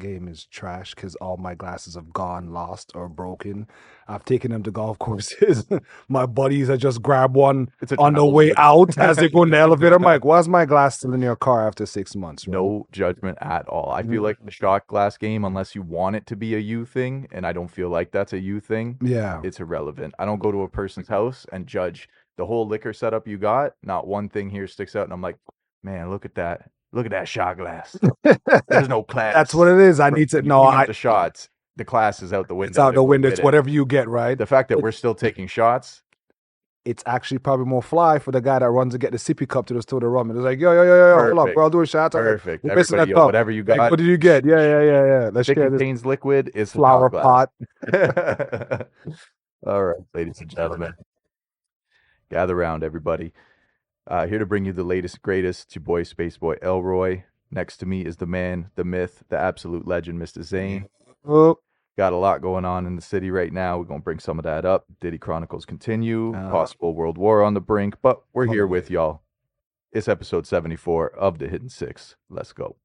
game is trash because all my glasses have gone, lost, or broken. I've taken them to golf courses. My buddies, I just grab one It's a on the way childhood. out as they go in the elevator. I'm like, why's my glass still in your car after 6 months? Right? No judgment at all. I feel like the shot glass game, unless you want it to be a you thing, and I don't feel like that's a you thing, Yeah. it's irrelevant. I don't go to a person's house and judge the whole liquor setup you got. Not one thing here sticks out, and I'm like, man, look at that. Look at that shot glass. There's no class. That's what it is. I need to You know. bring up the shots. The class is out the window. It's out to the go window. with It's it. whatever you get, right? The fact that we're still taking shots, It's actually probably more fly for the guy that runs to get the sippy cup to the store to rum. And it's like, yo, hold up, Perfect. we're all doing shots. perfect. We're missing Everybody, that cup. whatever you Like, got, what did you get? Yeah. Let's if it share this contains liquid, it's a flower shot pot. glass. All right, ladies and gentlemen, gather around, everybody. Here to bring you the latest, greatest. It's your boy, Space Boy Elroy. Next to me is the man, the myth, the absolute legend, Mr. Zane. Oh, Got a lot going on in the city right now. We're going to bring some of that up. Diddy Chronicles continue. Possible world war on the brink, but we're here with y'all. It's episode 74 of The Hidden Six. Let's go.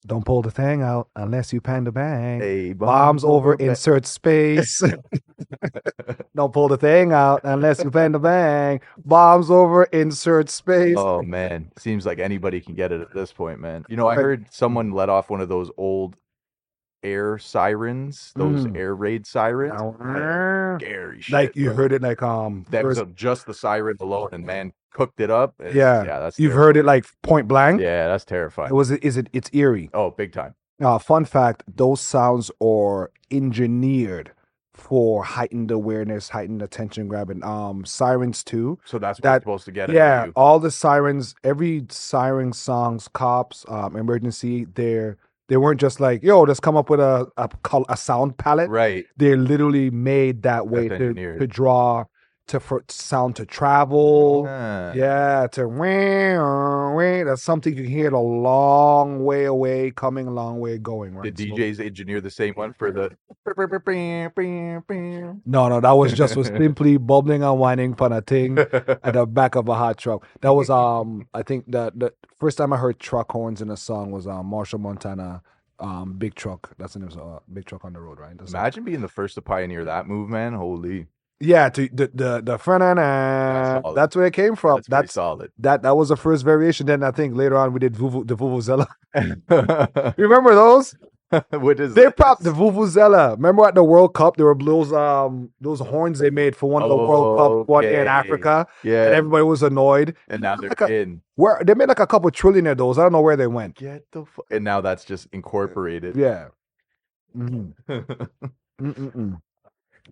don't pull the thing out unless you pan the bang. Hey, Bombs over, insert space. Don't pull the thing out unless you pan the bang. Bombs over, insert space. Oh, man. Seems like anybody can get it at this point, man. You know, I heard someone let off one of those old air sirens, those air raid sirens. Scary shit. Like you bro. heard it like That was just the siren alone, and man cooked it up. yeah, That's you've terrifying. heard it like point blank. Yeah, that's terrifying. It's eerie. Oh, big time. Fun fact, those sounds are engineered for heightened awareness, heightened attention grabbing. Sirens too. So that's what you're supposed to get. Yeah, all the sirens, every siren songs, cops, emergency, they weren't just like, yo, let's come up with a sound palette. Right. They're literally made that way to draw, for sound to travel. Yeah, that's something you can hear a long way away, coming a long way going. Right. Did DJs engineer the same one for the? No, that was simply bubbling and whining on a thing at the back of a hot truck. That was I think the first time I heard truck horns in a song was Marshall Montana, Big Truck. That's in Big Truck on the Road, right? Imagine being the first to pioneer that move, man. Holy. Yeah, to the front. That's where it came from. That's solid. That was the first variation. Then I think later on we did the Vuvuzela. You remember those? What is they popped the Vuvuzela? Remember at the World Cup there were those horns they made for one of the World Cup one in Africa. Yeah, and everybody was annoyed. And now they're in. Where they made like a couple trillion of those. I don't know where they went. Get the and now that's just incorporated. Yeah. Mm-hmm.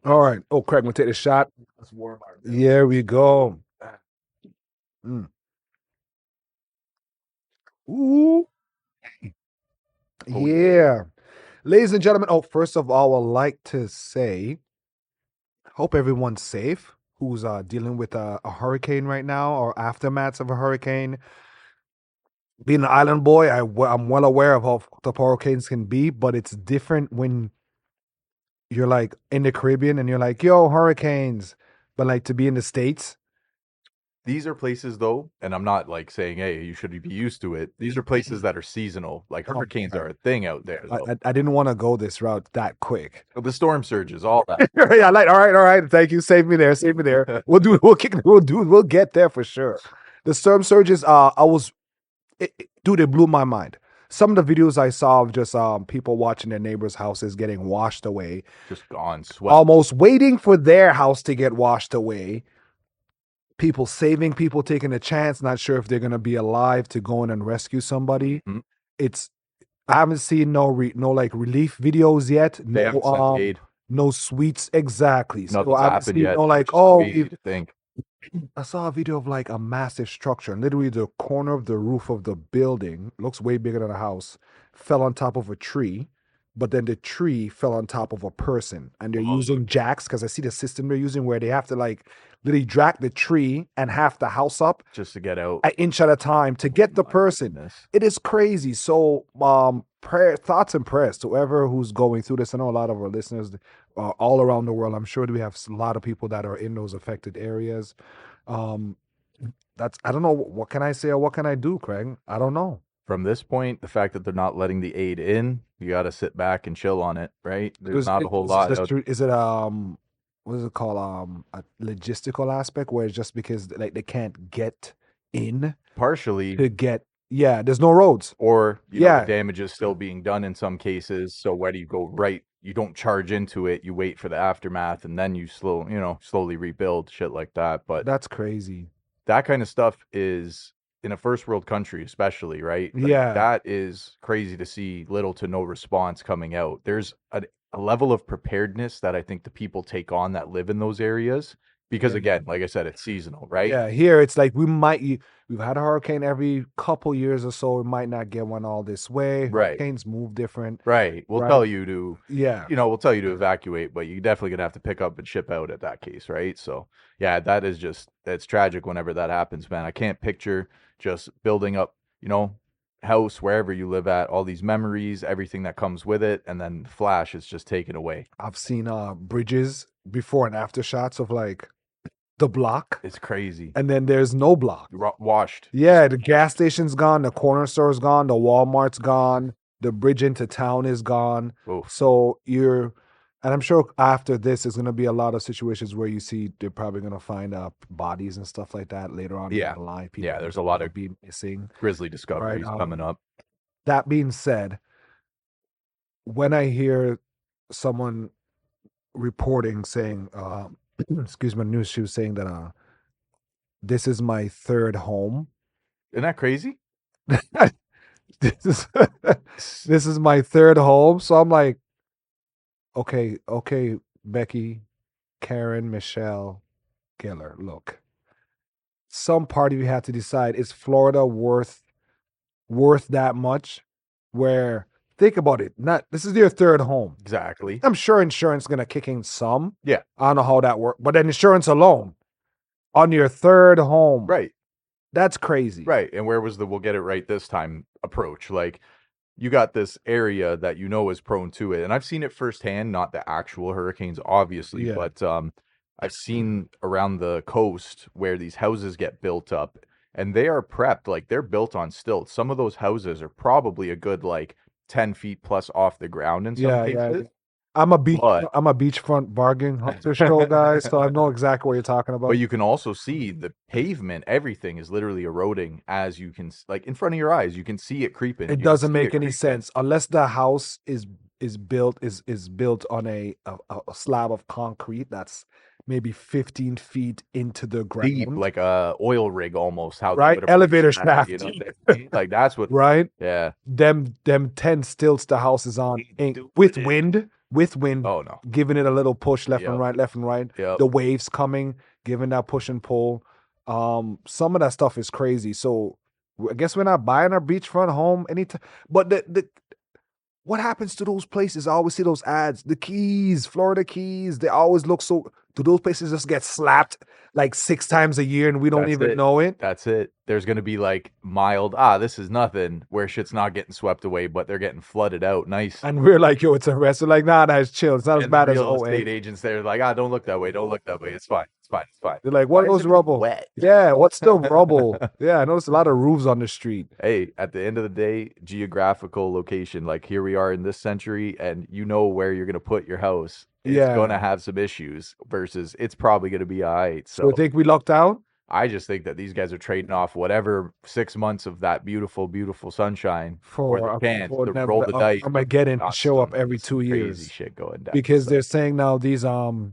All right. Oh, Craig, we'll take the shot. Let's warm our Here we go. Ooh. Yeah. Ladies and gentlemen, first of all, I'd like to say, hope everyone's safe who's dealing with a hurricane right now or aftermaths of a hurricane. Being an island boy, I'm well aware of how tough hurricanes can be, but it's different when you're like in the Caribbean and you're like, yo, hurricanes. But like to be in the States. These are places though, and I'm not like saying, hey, you should be used to it. These are places that are seasonal. Like hurricanes are a thing out there. I didn't want to go this route that quick. The storm surges, all that. Yeah, all right. Thank you. Save me there. We'll get there for sure. The storm surges, dude, it blew my mind. Some of the videos I saw of just people watching their neighbors' houses getting washed away. Just gone, swept. Almost waiting for their house to get washed away. People saving, people taking a chance, not sure if they're going to be alive to go in and rescue somebody. Mm-hmm. I haven't seen no relief videos yet. They haven't sent aid. No sweets, exactly. Nothing's so I haven't seen yet. I saw a video of like a massive structure, and literally the corner of the roof of the building looks way bigger than a house, fell on top of a tree, but then the tree fell on top of a person, and they're Oh, using jacks because I see the system they're using where they have to like literally drag the tree and half the house up just to get out. an inch at a time to get the My person. goodness. It is crazy. So, prayer, thoughts and prayers to whoever who's going through this. I know a lot of our listeners all around the world. I'm sure that we have a lot of people that are in those affected areas. Um, that's I don't know what can I say or what can I do, Craig. I don't know. From this point, the fact that they're not letting the aid in, you got to sit back and chill on it, right? There's not a whole lot out. Is it what is it called, a logistical aspect where it's just because like they can't get in Partially, to get, yeah, there's no roads. or the Yeah, damage is still being done in some cases. So where do you go right? You don't charge into it. You wait for the aftermath, and then you slowly rebuild shit like that. But that's crazy. that kind of stuff is in a first world country, especially, right? Like Yeah, that is crazy to see little to no response coming out. There's a level of preparedness that I think the people take on that live in those areas because, yeah, again, like I said, it's seasonal, right? yeah. Here it's like we've had a hurricane every couple years or so. We might not get one all this way. Right. Hurricanes move different, Right. We'll right? tell you to, Yeah, we'll tell you to evacuate, but you're definitely gonna have to pick up and ship out at that case, right? So yeah, that's tragic whenever that happens, man. I can't picture just building up, house wherever you live at, all these memories, everything that comes with it, and then flash is just taken away. I've seen bridges before and after shots of like the block, It's crazy. and then there's no block. Washed. Yeah, the gas station's gone, the corner store's gone, the Walmart's gone, the bridge into town is gone. Oof. So and I'm sure after this, there's going to be a lot of situations where you see they're probably going to find bodies and stuff like that later on Yeah. down the line. Yeah, there's a lot of be missing. grisly Right. discoveries coming up. That being said, when I hear someone reporting saying, excuse me, news, she was saying that this is my third home. Isn't that crazy? this is this is my third home. So I'm like, okay, Becky, Karen, Michelle, Giller, look. Some part of you have to decide, is Florida worth that much? Where think about it. Not this is your third home. Exactly. I'm sure insurance is gonna kick in some. Yeah. I don't know how that works. But then insurance alone on your third home. Right. That's crazy. Right. And where was the we'll get it right this time approach? Like you got this area that is prone to it. And I've seen it firsthand, not the actual hurricanes, obviously, Yeah. but I've seen around the coast where these houses get built up and they are prepped, like they're built on stilts. Some of those houses are probably a good like 10 feet plus off the ground in some cases. I'm a But beachfront bargain hunter show guy, so I know exactly what you're talking about. But you can also see the pavement, everything is literally eroding as you can, like in front of your eyes, you can see it creeping. It You can doesn't see make it any creeping. sense unless the house is built on a slab of concrete that's maybe 15 feet into the Deep, ground, like a oil rig almost. How they right? would approach Elevator that, shaft, like that's what. right? Yeah. Them 10 stilts the house is on with wind, Oh no. giving it a little push left and Yep. right, left and right. Yep. The waves coming, giving that push and pull. Some of that stuff is crazy. So I guess we're not buying our beachfront home anytime. But the what happens to those places? I always see those ads. The Keys, Florida Keys, they always look so. Do those places just get slapped like 6 times a year and we don't That's even it. know it? That's it. There's going to be like mild, this is nothing, where shit's not getting swept away, but they're getting flooded out. Nice. And we're like, yo, it's a rest. We're like, nah, that's chill. It's not as And bad the as real OA. estate agents, they're like, don't look that way. Don't look that way. It's fine. It's fine. It's fine. They're like, what Why was is it rubble? wet? Yeah, what's the rubble? Yeah, I noticed a lot of roofs on the street. Hey, at the end of the day, geographical location, like here we are in this century, and you know where you're going to put your house. It's Yeah. going to have some issues versus it's probably going to be all right. So I think we lucked out. I just think that these guys are trading off whatever 6 months of that beautiful, beautiful sunshine For the chance for to them roll the dice. Armageddon to Not show up some every 2 crazy years. shit going down. Because So, they're saying now these shout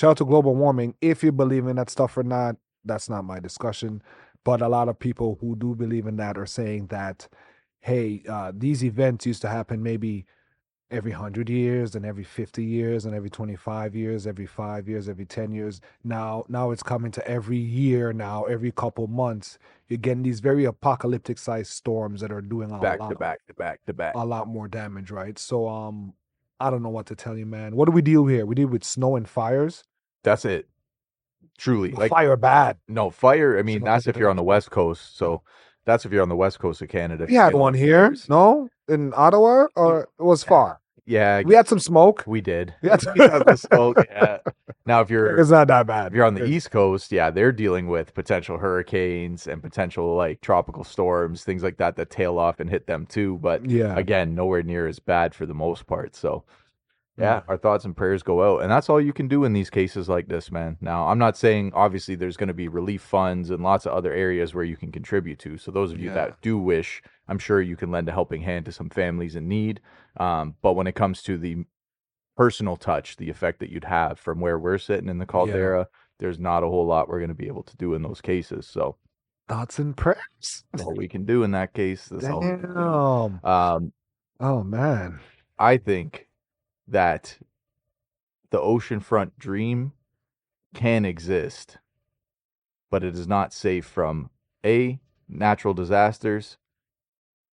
out to global warming. If you believe in that stuff or not, that's not my discussion. But a lot of people who do believe in that are saying that, hey, these events used to happen maybe every 100 years, and every 50 years, and every 25 years, every 5 years, every 10 years. Now it's coming to every year now, every couple months. You're getting these very apocalyptic sized storms that are doing back to back to back to back. a lot more damage, right? So I don't know what to tell you, man. What do we deal here? We deal with snow and fires. That's it. Truly. Like, Fire bad. no, fire, I mean, Snow. that's if you're on the West Coast. So that's if you're on the West Coast of Canada. We had one here, no, in Ottawa, or it was far. Yeah, We had some smoke. we did. We had We had the smoke. Yeah. Now, if you're It's not that bad. if you're on the East Coast, yeah, they're dealing with potential hurricanes and potential like tropical storms, things like that that tail off and hit them too. But Yeah. again, nowhere near as bad for the most part. So yeah, Mm. our thoughts and prayers go out. And that's all you can do in these cases like this, man. Now, I'm not saying obviously there's going to be relief funds and lots of other areas where you can contribute to. So those of you Yeah. that do wish, I'm sure you can lend a helping hand to some families in need. But when it comes to the personal touch, the effect that you'd have from where we're sitting in the caldera, there's not a whole lot we're going to be able to do in those cases. So Thoughts and prayers. that's all we can do in that case. That's all we can do. Damn. Oh man. I think that the oceanfront dream can exist, but it is not safe from A, natural disasters,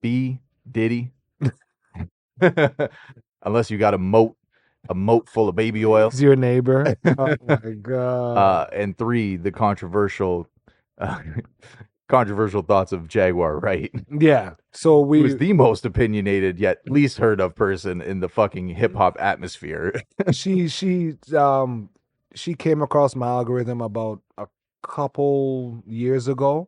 B, Diddy, unless you got a moat full of baby oil, He's your neighbor. Oh my god. and 3, the uh, controversial thoughts of Jaguar Wright, Yeah. So who is we the most opinionated yet least heard of person in the fucking hip hop atmosphere. she came across my algorithm about a couple years ago,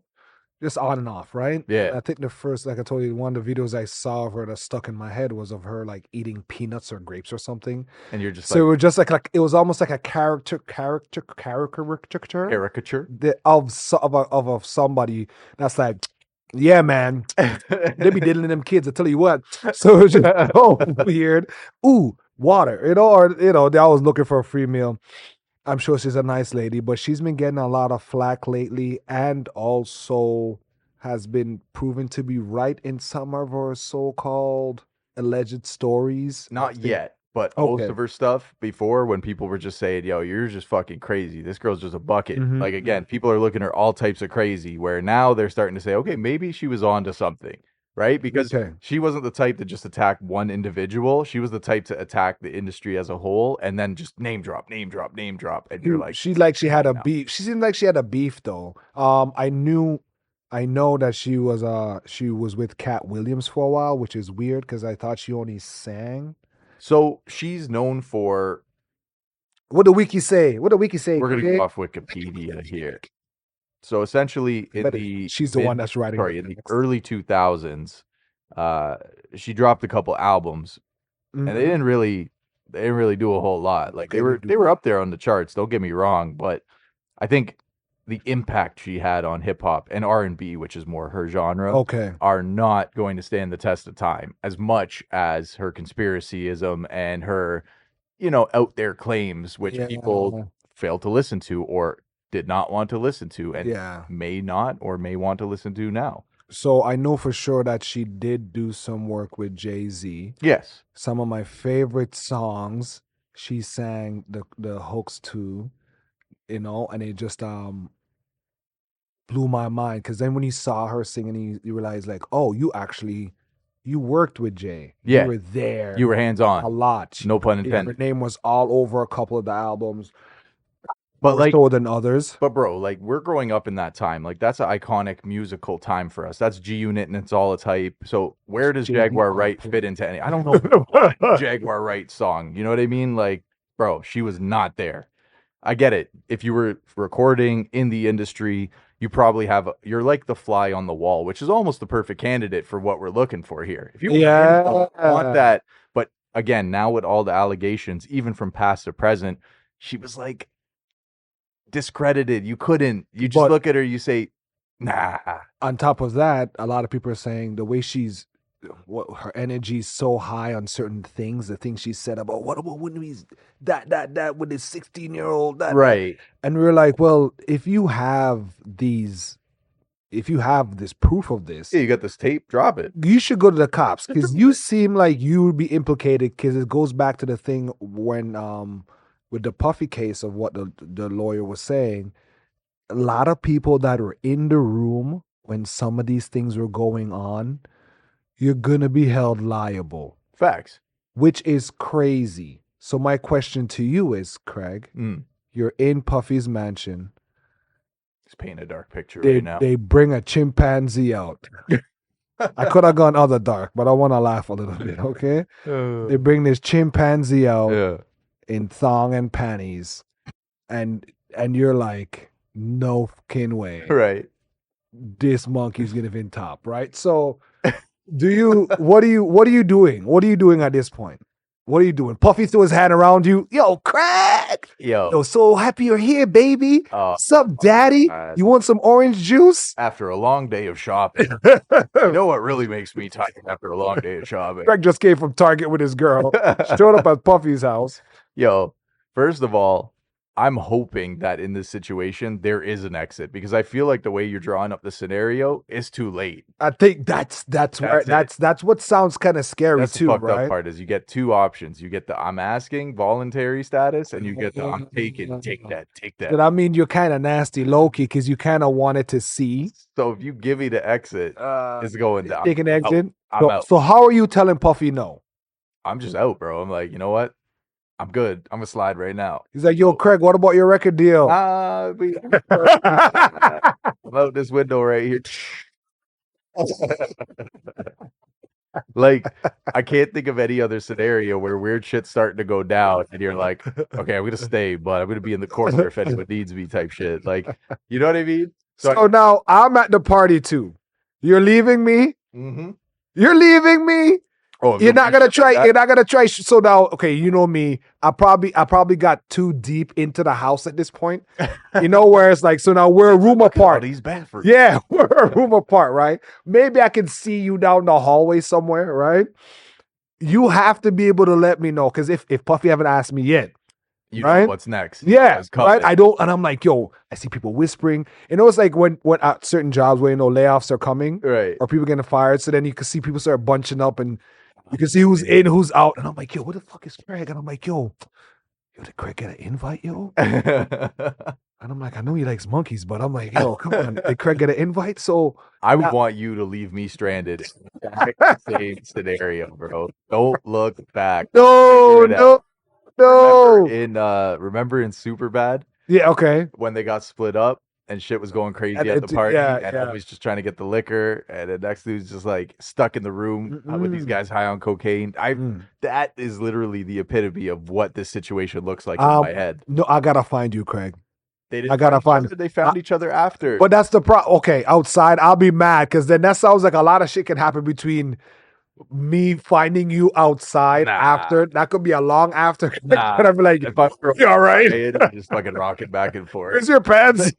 just on and off, right? Yeah. I think the first, like I told you, one of the videos I saw of her that stuck in my head was of her like eating peanuts or grapes or something. And you're just So it like was just like it was almost like a caricature caricature. of somebody that's like, yeah, man, they be diddling them kids. I tell you what. So it's just so weird. Ooh, water, they always looking for a free meal. I'm sure she's a nice lady, but she's been getting a lot of flack lately, and also has been proven to be right in some of her so-called alleged stories. Not yet, but Okay. most of her stuff before, when people were just saying, yo, you're just fucking crazy. This girl's just a bucket. Mhm. Like, again, people are looking at her all types of crazy, where now they're starting to say, okay, maybe she was on to something, right? Because Okay. she wasn't the type to just attack one individual. She was the type to attack the industry as a whole and then just name drop, name drop, name drop. And you're like, she had "Come a on now." beef. She seemed like she had a beef though. I know that she was with Cat Williams for a while, which is weird because I thought she only sang. So she's known for, What the wiki say? What the wiki say? we're going to Craig? go off Wikipedia here. So essentially, in But the she's the one that's writing. sorry, in the early 2000s, she dropped a couple albums, and they didn't really do a whole lot. Like they were up there on the charts. Don't get me wrong, but I think the impact she had on hip hop and R&B, which is more her genre, Okay. are not going to stand the test of time as much as her conspiracyism and her, out there claims, which people failed to listen to or did not want to listen to, and may not or may want to listen to now. So I know for sure that she did do some work with Jay-Z. Yes. Some of my favorite songs she sang the hooks to, and it just blew my mind, because then when you saw her singing, you realize like, oh, you worked with Jay. Yeah. You were there. You were hands on. A lot. No pun Her intended. name was all over a couple of the albums. But more like, so than others. But bro, like, we're growing up in that time. Like, that's an iconic musical time for us. That's G Unit and it's all its hype. So where does Jaguar Wright fit into any? I don't know one Jaguar Wright song. You know what I mean? Like, bro, she was not there. I get it. If you were recording in the industry, you probably you're like the fly on the wall, which is almost the perfect candidate for what we're looking for here. If you want that, but again, now with all the allegations, even from past to present, she was like discredited. You just look at her, you say, nah. On top of that, a lot of people are saying the way her energy is so high on certain things, the things she said about what about when he's that with his 16-year-old, right? And we're like, well, if you have these if you have this proof of this, Yeah, you got this tape, drop it. you should go to the cops because you seem like you would be implicated because it goes back to the thing when with the Puffy case of what the lawyer was saying. A lot of people that were in the room when some of these things were going on, you're gonna be held liable, Facts. which is crazy. So my question to you is, Craig, you're in Puffy's mansion. He's painting a dark picture right now. They bring a chimpanzee out. I could have gone other dark, but I want to laugh a little bit, okay? They bring this chimpanzee out in thong and panties, and you're like, no fucking way. Right. This monkey's gonna be top, right? So what are you doing? What are you doing at this point? What are you doing? Puffy threw his hand around you. Yo, Craig. Yo, so happy you're here, baby. What's up, daddy? You want some orange juice? After a long day of shopping. You know what really makes me tired after a long day of shopping? Craig just came from Target with his girl. Showed up at Puffy's house. Yo, first of all, I'm hoping that in this situation there is an exit because I feel like the way you're drawing up the scenario is too late. I think that's what sounds kind of scary That's too, the fucked right? up part is you get two options. You get the I'm asking voluntary status and you get the I'm taking, take that. But I mean, you're kind of nasty, low-key, because you kind of wanted to see. So if you give me the exit, it's going down. Take an exit. I'm out. So how are you telling Puffy no? I'm just out, bro. I'm like, you know what? I'm good. I'm gonna slide right now. He's like, yo, Craig, what about your record deal? I'm out this window right here. Like, I can't think of any other scenario where weird shit's starting to go down and you're like, okay, I'm gonna stay, but I'm gonna be in the corner if anyone needs me type shit. Like, you know what I mean? So now I'm at the party too. You're leaving me? Mm-hmm. You're leaving me? Oh, you're not gonna try. You're not gonna try. So now, okay, you know me. I probably got too deep into the house at this point. You know where it's like. So now we're a room apart. These bathrooms. Yeah, we're a room apart, right? Maybe I can see you down the hallway somewhere, right? You have to be able to let me know because if Puffy haven't asked me yet, you right? know what's next? Yeah, right. I don't, and I'm like, yo, I see people whispering. You know, it's like when at certain jobs where layoffs are coming, right? Or people getting fired. So then you can see people start bunching up and. You can see who's in, who's out. And I'm like, yo, what the fuck is Craig? And I'm like, yo, did Craig get an invite, yo? And I'm like, I know he likes monkeys, but I'm like, yo, come on. Did Craig get an invite? So I would want you to leave me stranded in the same scenario, bro. Don't look back. No. Remember in Superbad? Yeah, okay. When they got split up and shit was going crazy at the party, and I was just trying to get the liquor, and the next dude's just like stuck in the room with these guys high on cocaine. That is literally the epitome of what this situation looks like in my head. No, I gotta find you, Craig. They found each other after. But that's the problem. Okay, outside, I'll be mad because then that sounds like a lot of shit can happen between me finding you outside after. That could be a long after. Nah. And I'd be like, you all right? Just fucking rocking back and forth. Where's your pants?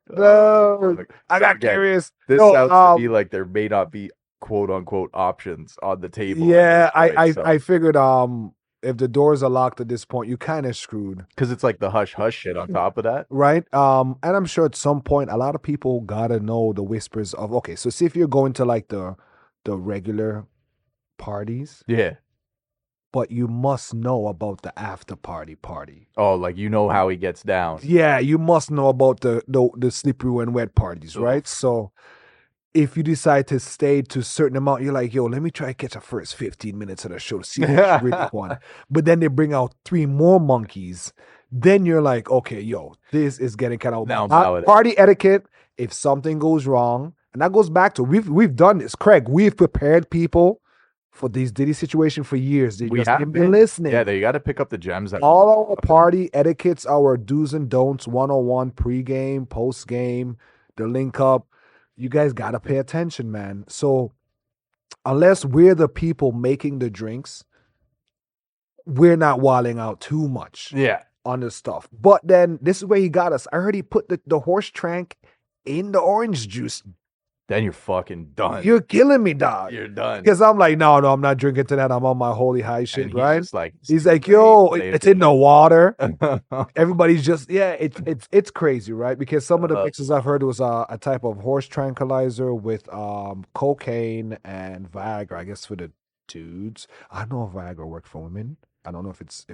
No, I got curious. This sounds to me like there may not be quote unquote options on the table. Yeah, I figured if the doors are locked at this point, you kind of screwed. Because it's like the hush hush shit on top of that. Right. And I'm sure at some point a lot of people gotta know the whispers of okay, so see if you're going to like the regular parties. Yeah. But you must know about the after party. Oh, like you know how he gets down. Yeah, you must know about the slippery when wet parties, right? So if you decide to stay to a certain amount, you're like, yo, let me try to catch the first 15 minutes of the show to see what you really want. But then they bring out 3 more monkeys. Then you're like, okay, yo, this is getting kind of party etiquette. If something goes wrong, and that goes back to we've done this, Craig. We've prepared people for these Diddy situation for years. They just haven't been listening. Yeah, they got to pick up the gems. All our party etiquettes, our do's and don'ts, 101 pregame, postgame, the link up. You guys got to pay attention, man. So unless we're the people making the drinks, we're not wilding out too much on this stuff. But then this is where he got us. I heard he put the horse trank in the orange juice. then you're fucking done. You're killing me, dog. You're done. Because I'm like, no, I'm not drinking to that. I'm on my holy high And shit, he's right? just like, He's "Stay like, yo, stay it's in the water. away." Everybody's just, yeah, it's crazy, right? Because some of the Uh, mixes I've heard was a type of horse tranquilizer with cocaine and Viagra, I guess for the dudes. I don't know if Viagra worked for women. I don't know if it's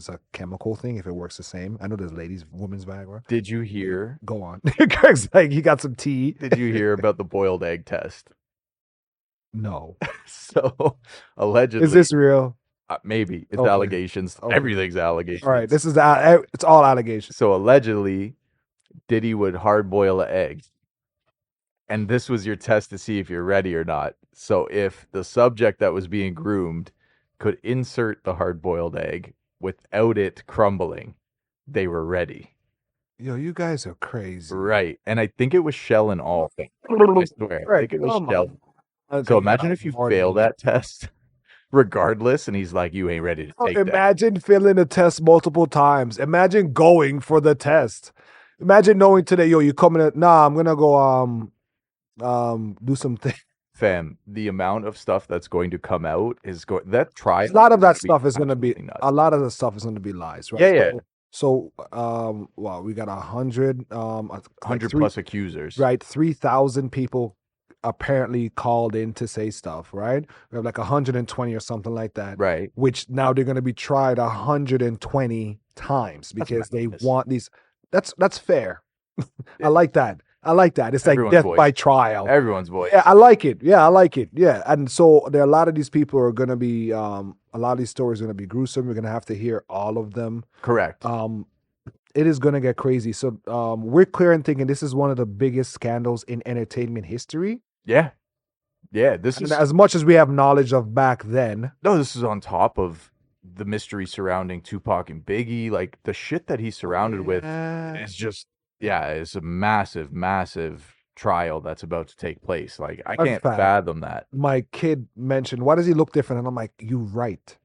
a chemical thing, if it works the same. I know there's ladies, women's Viagra. Did you hear? Go on. Greg's like, he got some tea. Did you hear about the boiled egg test? No. So allegedly, Is this real? maybe it's Okay. allegations. Okay. Everything's allegations. All right. This is it's all allegations. So allegedly, Diddy would hard boil an egg, and this was your test to see if you're ready or not. So if the subject that was being groomed could insert the hard boiled egg without it crumbling, they were ready. Yo, you guys are crazy. Right. And I think it was shell and all. I swear. I Right. think it was Come shell. on. Okay, So imagine if you more fail than- that test regardless, and he's like, you ain't ready to take that. Imagine failing a test multiple times. Imagine going for the test. Imagine knowing today, yo, you coming at I'm gonna go do something. Fam, the amount of stuff that's going to come out is going that trial. A lot of that is stuff is gonna be absolutely nuts. a lot of the stuff is gonna be lies, right? Yeah, yeah. So well, we got 100 100 three- plus accusers. right? 3,000 people apparently called in to say stuff, right? We have like 120 or something like that. Right. Which now they're going to be tried 120 times because they madness. want these. That's fair. I like that. I like that. It's like Everyone's death voice. by trial. Everyone's voice. Yeah, I like it. Yeah, I like it. Yeah, and so there are a lot of these people are going to be. A lot of these stories are going to be gruesome. We're going to have to hear all of them. Correct. It is going to get crazy. So we're clear in thinking this is one of the biggest scandals in entertainment history. Yeah. Yeah. This And is as much as we have knowledge of back then. no, this is on top of the mystery surrounding Tupac and Biggie. Like the shit that he's surrounded with is just it's a massive, massive trial that's about to take place. Like I That's can't fact. fathom that. My kid mentioned, why does he look different? And I'm like, you're right.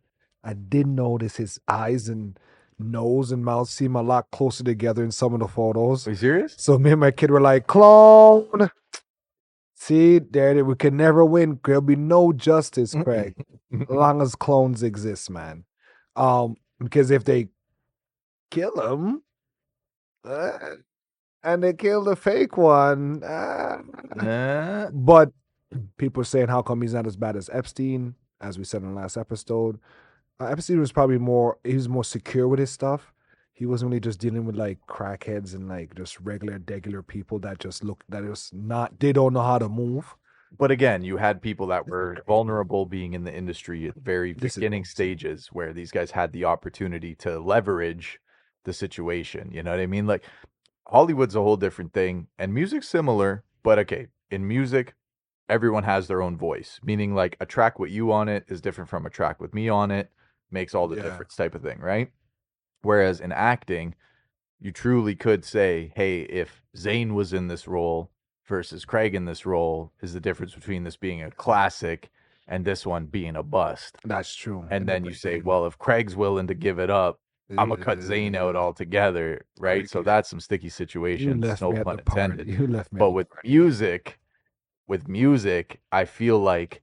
I did notice his eyes and nose and mouth seem a lot closer together in some of the photos. Are you serious? So me and my kid were like, clone. See, there we can never win. There'll be no justice, Craig, as long as clones exist, man. Because if they kill him, and they kill the fake one, but people are saying, how come he's not as bad as Epstein? As we said in the last episode, Epstein was probably he was more secure with his stuff. He wasn't really just dealing with like crackheads and like just regular people that just they don't know how to move. But again, you had people that were vulnerable being in the industry at the very This is beginning bullshit. stages where these guys had the opportunity to leverage the situation. You know what I mean? Like Hollywood's a whole different thing and music's similar, but okay, in music, everyone has their own voice, meaning like a track with you on it is different from a track with me on it, makes all the difference type of thing, right? Whereas in acting, you truly could say, hey, if Zayn was in this role versus Craig in this role, is the difference between this being a classic and this one being a bust. That's true. And then you say, well, if Craig's willing to give it up, I'm gonna cut Zayn out altogether, right? So that's some sticky situations, no pun intended. You left me. But with music, I feel like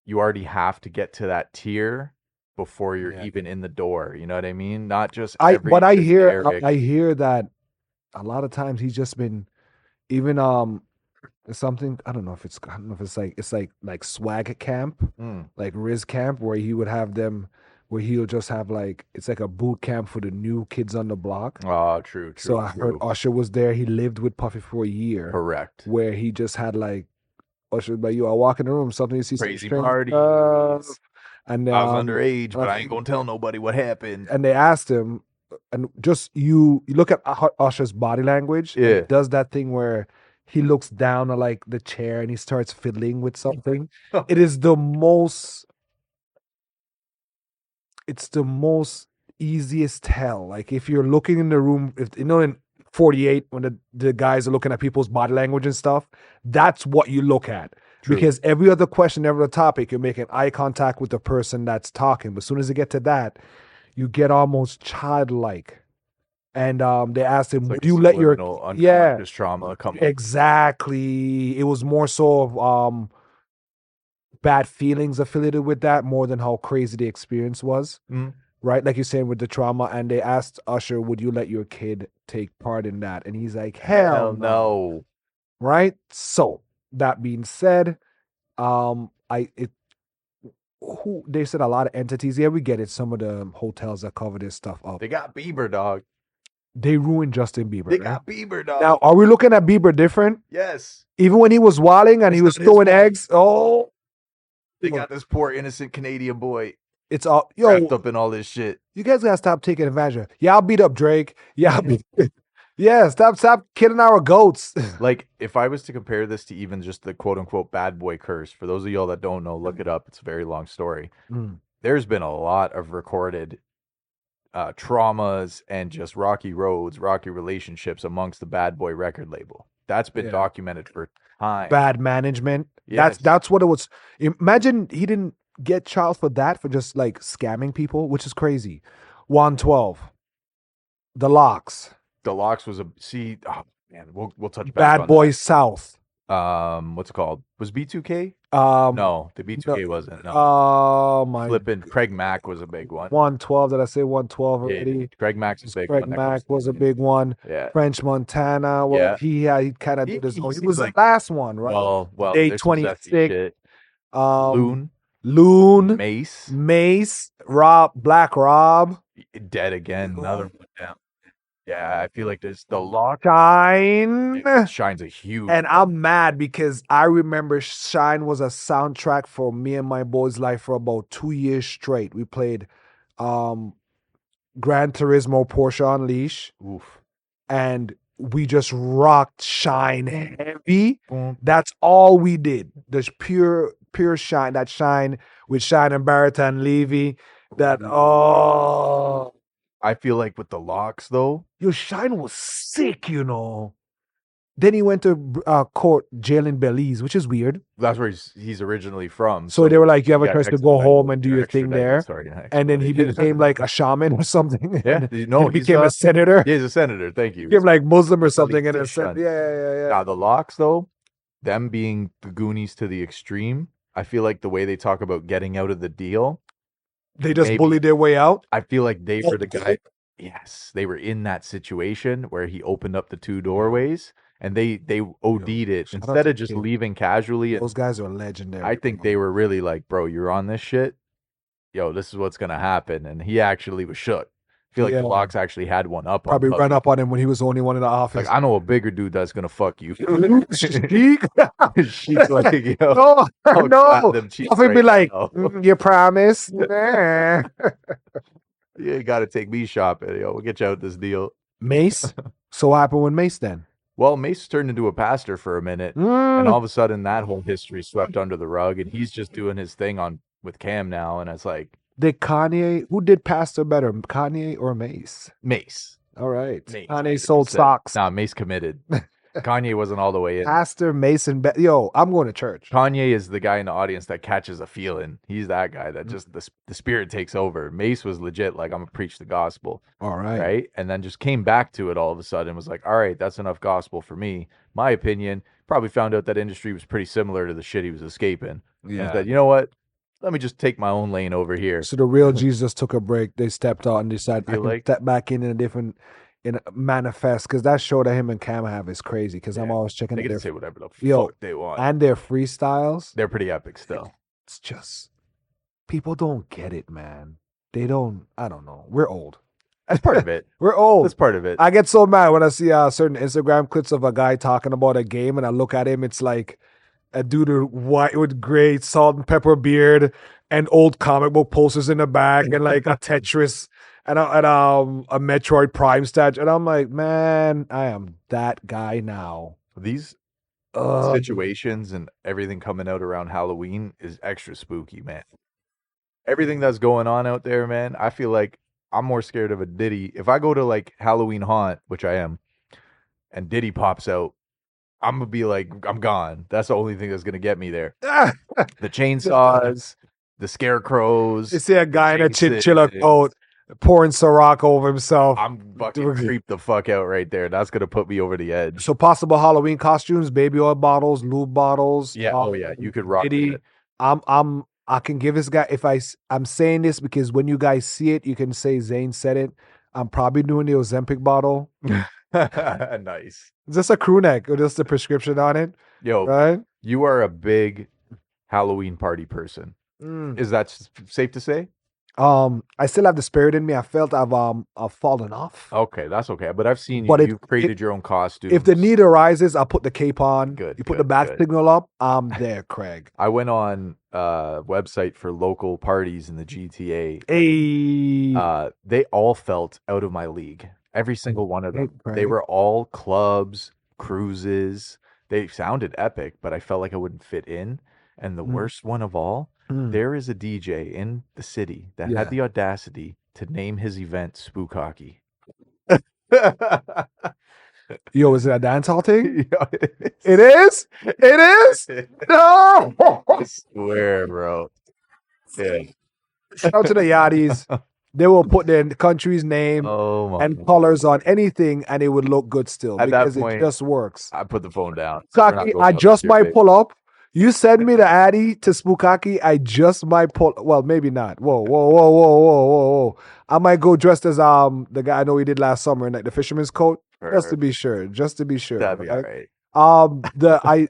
you already have to get to that tier before you're even in the door. You know what I mean? Not just I hear generic- that a lot of times he's just been even something I don't know if it's like swag camp, like Riz camp where he would have them where he'll just have like it's like a boot camp for the new kids on the block. Oh, true. So I heard Usher was there. He lived with Puffy for a year. Correct. Where he just had like Usher, like I walk in the room, something you see Crazy some parties. And I was underage, but I ain't gonna tell nobody what happened. And they asked him, and just you look at Usher's body language. Yeah, he does that thing where he looks down at like the chair and he starts fiddling with something. It is the most. It's the most easiest tell. Like if you're looking in the room, if in 48 when the guys are looking at people's body language and stuff, that's what you look at. True. Because every other question, every other topic, you're making eye contact with the person that's talking. But as soon as you get to that, you get almost childlike. and they asked him, It's like "Would a you let your subliminal yeah unconscious trauma come up. exactly?" It was more so of bad feelings affiliated with that more than how crazy the experience was. Mm. Right, like you're saying with the trauma, and they asked Usher, "Would you let your kid take part in that?" And he's like, "Hell Hell no!" no. Right. So that being said, I it who they said a lot of entities. Yeah, we get it. Some of the hotels that cover this stuff up, They got Bieber, dog. they ruined Justin Bieber. They Right? got Bieber, dog. Now, are we looking at Bieber different? Yes. Even when he was wilding and It's he was not his throwing fault. eggs. Oh, They look, got this poor innocent Canadian boy it's all wrapped yo. up in all this shit. You guys gotta stop taking advantage of. Yeah, I'll beat up Drake. Yeah, I'll beat, yeah. Stop killing our goats. Like, if I was to compare this to even just the quote unquote bad boy curse, for those of y'all that don't know, look it up. It's a very long story. Mm, There's been a lot of recorded traumas and just rocky roads, rocky relationships amongst the bad boy record label. That's been yeah. documented for time. Bad management. Yes. That's what it was. Imagine he didn't get trials for that for just like scamming people, which is crazy. 112. The Locks. The Locks was a oh man, we'll touch back Bad on Boys South. what's it called? Was B2K? No, the B2K no, wasn't. No. My Flipping Craig Mack was a big one. 112. Did I say 112 Yeah, already? Craig Mack's a big Craig one. Mack was a big one. Yeah. French Montana. Well, Yeah. he kind of He- did his he own. He seems was like- the last one, right? Well, Day there's some zesty 26. shit. Loon, Mace, Mace, Black Rob, dead again. Another one down. Yeah, I feel like there's the Lock. Shine. Shine's a huge. And I'm mad because I remember Shine was a soundtrack for me and my boys' life for about 2 years straight. We played Gran Turismo Porsche Unleash, Oof. and we just rocked Shine heavy. That's all we did. There's pure Shine, that Shine with Shine and Barrett and Levy. That I feel like with the Locks though, your Shine was sick, you know. Then he went to court, jail in Belize, which is weird. that's where he's originally from. So they were like, you have a yeah, choice to go home and do your thing extradited, there. sorry, And then he became like a shaman or something. Yeah, and no, he became a senator. Yeah, he's a senator. Thank you. He became like Muslim or something. And Yeah. Now the Locks though, them being the Goonies to the extreme, I feel like the way they talk about getting out of the deal, they just maybe. bullied their way out. I feel like they were the guy. Yes, they were in that situation where he opened up the two doorways and they OD'd it shout out instead to of just Kid. leaving casually. Those guys are legendary. I think they were really like, bro, you're on this shit. Yo, this is what's gonna happen, and he actually was shook. I feel like Yeah. the Locks actually had one up. Probably on run up on him when he was the only one in the office. Like, I know a bigger dude that's gonna fuck you. Sheik? She's like, yo, No, I'll no. clap them cheeks Puffy be right like, now. you promise? Nah. You ain't gotta take me shopping, yo. We'll get you out this deal. Mace? So what happened with Mace then? Well, Mace turned into a pastor for a minute, and all of a sudden that whole history swept under the rug, and he's just doing his thing with Cam now, and it's like, Did Kanye, who did Pastor better, Kanye or Mace? Mace. All right. Mace, Kanye sold 100%. socks. Nah, Mace committed. Kanye wasn't all the way in. Pastor Mason, yo, I'm going to church. Kanye is the guy in the audience that catches a feeling. He's that guy that just the spirit takes over. Mace was legit like, I'm gonna preach the gospel. All right. Right? And then just came back to it all of a sudden, was like, all right, that's enough gospel for me. My opinion, probably found out that industry was pretty similar to the shit he was escaping. Yeah. And said, you know what? Let me just take my own lane over here. So the real Jesus took a break. They stepped out and decided to step back in a different, in a manifest, because that show that him and Cam have is crazy. Because I'm always checking They out can their say whatever the yo, fuck they want. and their freestyles. They're pretty epic still. It's just people don't get it, man. They don't. I don't know. We're old. That's part of it. We're old. That's part of it. I get so mad when I see certain Instagram clips of a guy talking about a game, and I look at him. It's like a dude with gray salt and pepper beard and old comic book posters in the back, and like a Tetris and a Metroid Prime statue. And I'm like, man, I am that guy now. These situations and everything coming out around Halloween is extra spooky, man. Everything that's going on out there, man, I feel like I'm more scared of a Diddy. If I go to like Halloween Haunt, which I am, and Diddy pops out, I'm gonna be like, I'm gone. That's the only thing that's gonna get me there. The chainsaws, the scarecrows. You see a guy in a chinchilla coat pouring Ciroc over himself. I'm fucking creeped the fuck out right there. That's gonna put me over the edge. So possible Halloween costumes, baby oil bottles, lube bottles. Yeah. Oh yeah. You could rock Diddy. it. I can give this guy, I'm saying this because when you guys see it, you can say Zane said it. I'm probably doing the Ozempic bottle. Nice. Is this a crew neck or just a prescription on it? Yo, Right? you are a big Halloween party person. Is that safe to say? I still have the spirit in me. I felt I've fallen off. Okay, that's okay. But I've seen you. But You've created your own costumes. If the need arises, I'll put the cape on. Good. You put the back signal up. I'm there, Craig. I went on a website for local parties in the GTA. Hey. They all felt out of my league. Every single one of them. They were all clubs, cruises. They sounded epic, but I felt like I wouldn't fit in. And the worst one of all, there is a DJ in the city that had the audacity to name his event Spook Hockey. Yo, is it a dance hall thing? Yo, it is? It is? No! I swear, bro. Yeah. Shout out to the Yachties. They will put their country's name and colors on anything, and it would look good still. At because that point, it just works. I put the phone down. Spookaki, I just might pull up. You send me the Addy to Spookaki, I just might pull. Well, maybe not. Whoa. I might go dressed as the guy I know we did last summer in like the fisherman's coat, just to be sure. Just to be sure. That'd be all right. I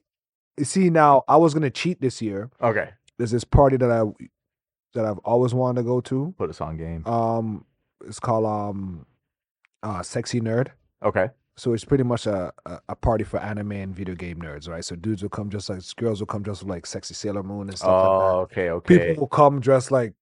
see now. I was gonna cheat this year. Okay. There's this party that I've always wanted to go to. Put us on game. It's called Sexy Nerd. Okay. So it's pretty much a party for anime and video game nerds, right? So dudes will come just like girls will come dressed like sexy Sailor Moon and stuff like that. Okay. People will come dressed like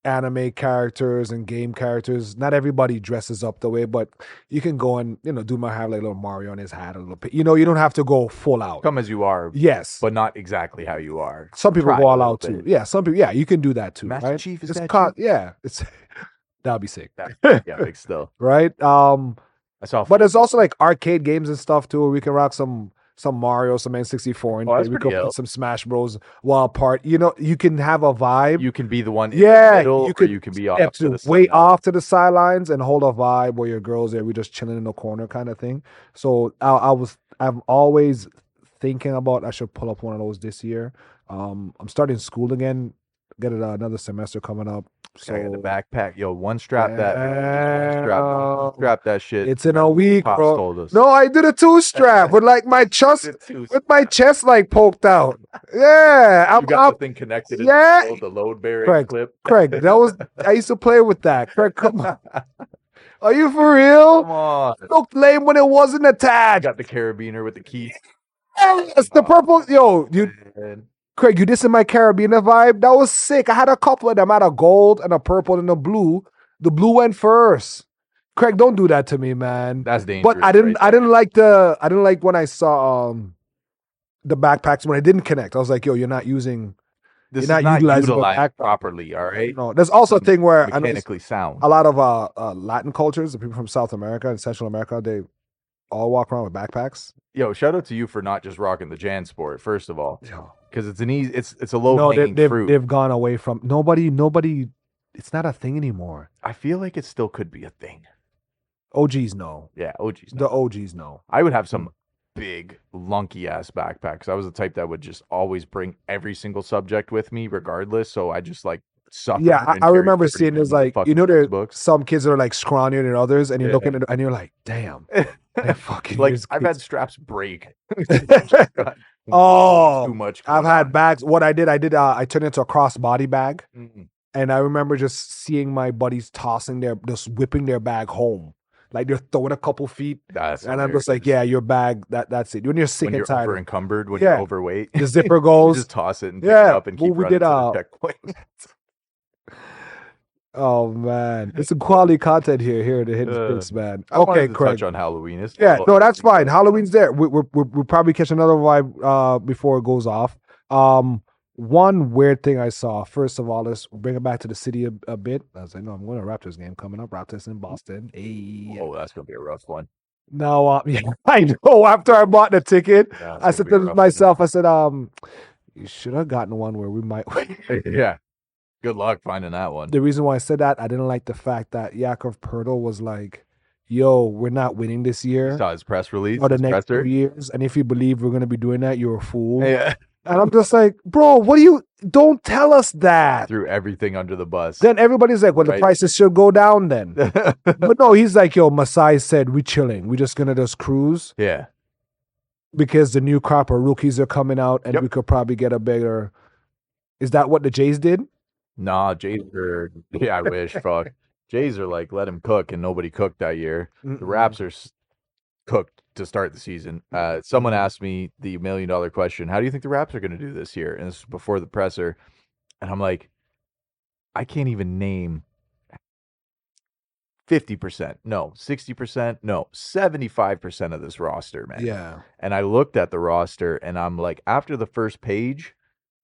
anime characters and game characters. Not everybody dresses up the way, but you can go and do my have like little Mario on his hat, a little bit. You don't have to go full out. Come as you are. Yes, but not exactly how you are. Some people go all out too. Yeah, some people. Yeah, you can do that too. Master right? Chief is it's that you? Yeah, it's that'd be sick. Yeah, big still. Right. But there's also like arcade games and stuff too. Where we can rock some Mario, some N64, and we can put some Smash Bros. While apart. You can have a vibe. You can be the one in the middle, you can be off to the way off to the sidelines and hold a vibe where your girls there. We just chilling in the corner kind of thing. So I'm always thinking about I should pull up one of those this year. I'm starting school again. Get it another semester coming up. So the backpack, one strap strap that shit. It's in a week, Pops bro. told us. No, I did a 2-strap with like my chest, like poked out. Yeah, you got the thing connected. Yeah, the load bearing clip. Craig, I used to play with that. Craig, come on. Are you for real? Come on. It looked lame when it wasn't attached. Got the carabiner with the key. Yes, the purple. Yo, Craig, you dissing my carabiner vibe? That was sick. I had a couple of them. I had a gold and a purple and a blue. The blue went first. Craig, don't do that to me, man. That's dangerous. But I didn't like when I saw the backpacks when it didn't connect. I was like, yo, you're not utilizing properly, all right? No, there's also a thing where mechanically sound. A lot of Latin cultures, the people from South America and Central America, they all walk around with backpacks. Yo, shout out to you for not just rocking the Jansport, first of all. Because it's an easy, it's a low hanging fruit. They've gone away from nobody. It's not a thing anymore. I feel like it still could be a thing. OGs know. Yeah, OGs know. The OGs know. I would have some big, lunky ass backpacks. I was the type that would just always bring every single subject with me, regardless. So I just like suffer. Yeah, I remember seeing there's like there's some kids that are like scrawnier than others, and you're looking at it and you're like, damn, they're fucking like I've had straps break. Oh, too much. I've had bags. What I did, I turned it into a crossbody bag, and I remember just seeing my buddies just whipping their bag home. Like they're throwing a couple feet, and I'm just like, yeah, your bag. That's it. When you're sick and tired, over encumbered, when you're overweight, the zipper goes. You just toss it and pick it up and keep running to the checkpoint. Oh man, it's some quality content here to hit this, man. Okay, Craig. Touch on Halloween. No, that's fine. Halloween's there. We'll probably catch another vibe before it goes off. One weird thing I saw. First of all, let's bring it back to the city a bit. I was like, no, I'm going to Raptors game coming up. Raptors in Boston. Hey. Oh, that's gonna be a rough one. No, yeah, I know. After I bought the ticket, I said to myself, I said, you should have gotten one where we might. Yeah. Good luck finding that one. The reason why I said that, I didn't like the fact that Yakov Pertl was like, yo, we're not winning this You year saw his press release, or the his next presser. 2 years. And if you believe we're going to be doing that, you're a fool. Yeah. And I'm just like, bro, what do you, don't tell us that. Threw everything under the bus. Then everybody's like, well, the Right. prices should go down then. But no, he's like, yo, Masai said, we chilling. We just going to just cruise Yeah. because the new crop of rookies are coming out and Yep. we could probably get a bigger. Is that what the Jays did? Nah, Jays are, yeah, I wish, fuck. Jays are like, let him cook, and nobody cooked that year. The Raps are cooked to start the season. Someone asked me the $1 million question, how do you think the Raps are going to do this year? And this was before the presser. And I'm like, I can't even name 50%, no, 60%, no, 75% of this roster, man. Yeah. And I looked at the roster, and I'm like, after the first page,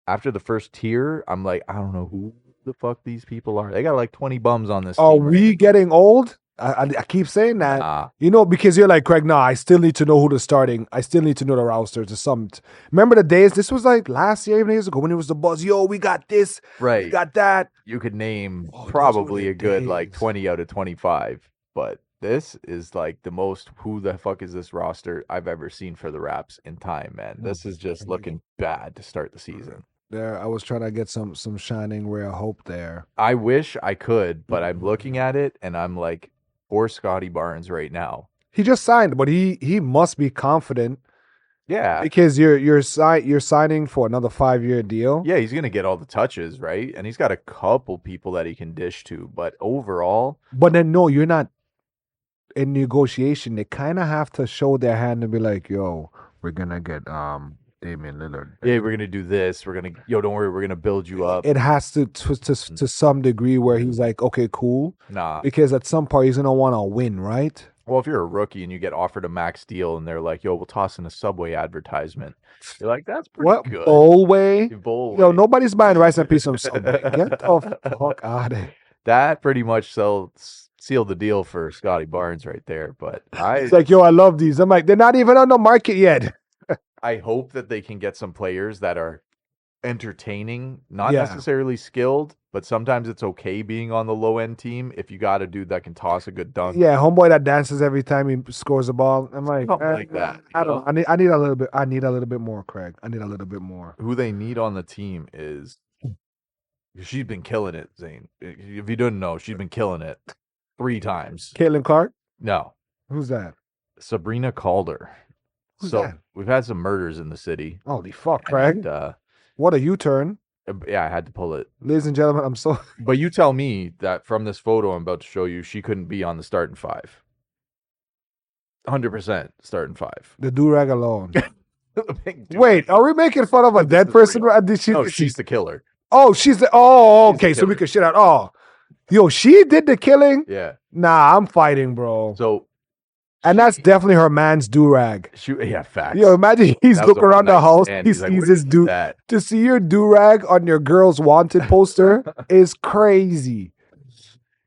after the first tier, I'm like, I don't know who the fuck these people are. They got like 20 bums on this Are team. we getting old? I keep saying that. Nah. You know, because you're like, Craig, no, I still need to know who the starting. I still need to know the rosters or something. Remember the days, this was like last year, even years ago, when it was the buzz, yo, we got this, we Right. got that. You could name Oh, those were probably the a good like days. 20 out of 25, but this is like the most who the fuck is this roster I've ever seen for the Raps in time, man. This is just looking bad to start the season. There, I was trying to get some shining ray of hope there. I wish I could, but I'm looking at it and I'm like, for Scotty Barnes right now. He just signed, but he must be confident Yeah. because you're signing for another 5-year deal. Yeah, he's gonna get all the touches, right? And he's got a couple people that he can dish to, but overall, But then no, you're not in negotiation. They kind of have to show their hand and be like, yo, we're gonna get Damian Lillard. yeah, we're gonna do this. We're gonna, don't worry, we're gonna build you up. It has to some degree where he's like, okay, cool. Nah. Because at some part he's gonna want to win, right? Well, if you're a rookie and you get offered a max deal and they're like, yo, we'll toss in a Subway advertisement, you're like, that's pretty What good. Bowlway? Bowl Yo, way. nobody's buying rice and peas from Subway. Get the fuck out of here. That pretty much sealed the deal for Scotty Barnes right there. But It's like, yo, I love these. I'm like, they're not even on the market yet. I hope that they can get some players that are entertaining, not Yeah. necessarily skilled, but sometimes it's okay being on the low end team if you got a dude that can toss a good dunk. Yeah, homeboy that dances every time he scores a ball. I'm like, Something like that, I you don't. I need a little bit. I need a little bit more, Craig. I need a little bit more. Who they need on the team is, she's been killing it, Zane. If you didn't know, she's been killing it 3 times. Caitlin Clark. No, Who's that? Sabrina Calder. Who's So that? we've had some murders in the city. Holy fuck, Craig! And, What a U-turn, yeah, I had to pull it. ladies and gentlemen. I'm so. But you tell me that from this photo I'm about to show you, she couldn't be on the starting 5. 100% starting 5. The do-rag alone. Big dude. Wait, are we making fun of a This dead is person? real. Did she? No, she's the killer. Oh, she's the. Oh, She's the okay. So we killer. could shit out. Oh, yo, she did the killing. Yeah. Nah, I'm fighting, bro. So, And that's definitely her man's do-rag. yeah, facts. Yo, imagine he's That was looking a around the one-night house. stand. He He's like, sees "What this is dude. that?" To see your do-rag on your girl's wanted poster is crazy.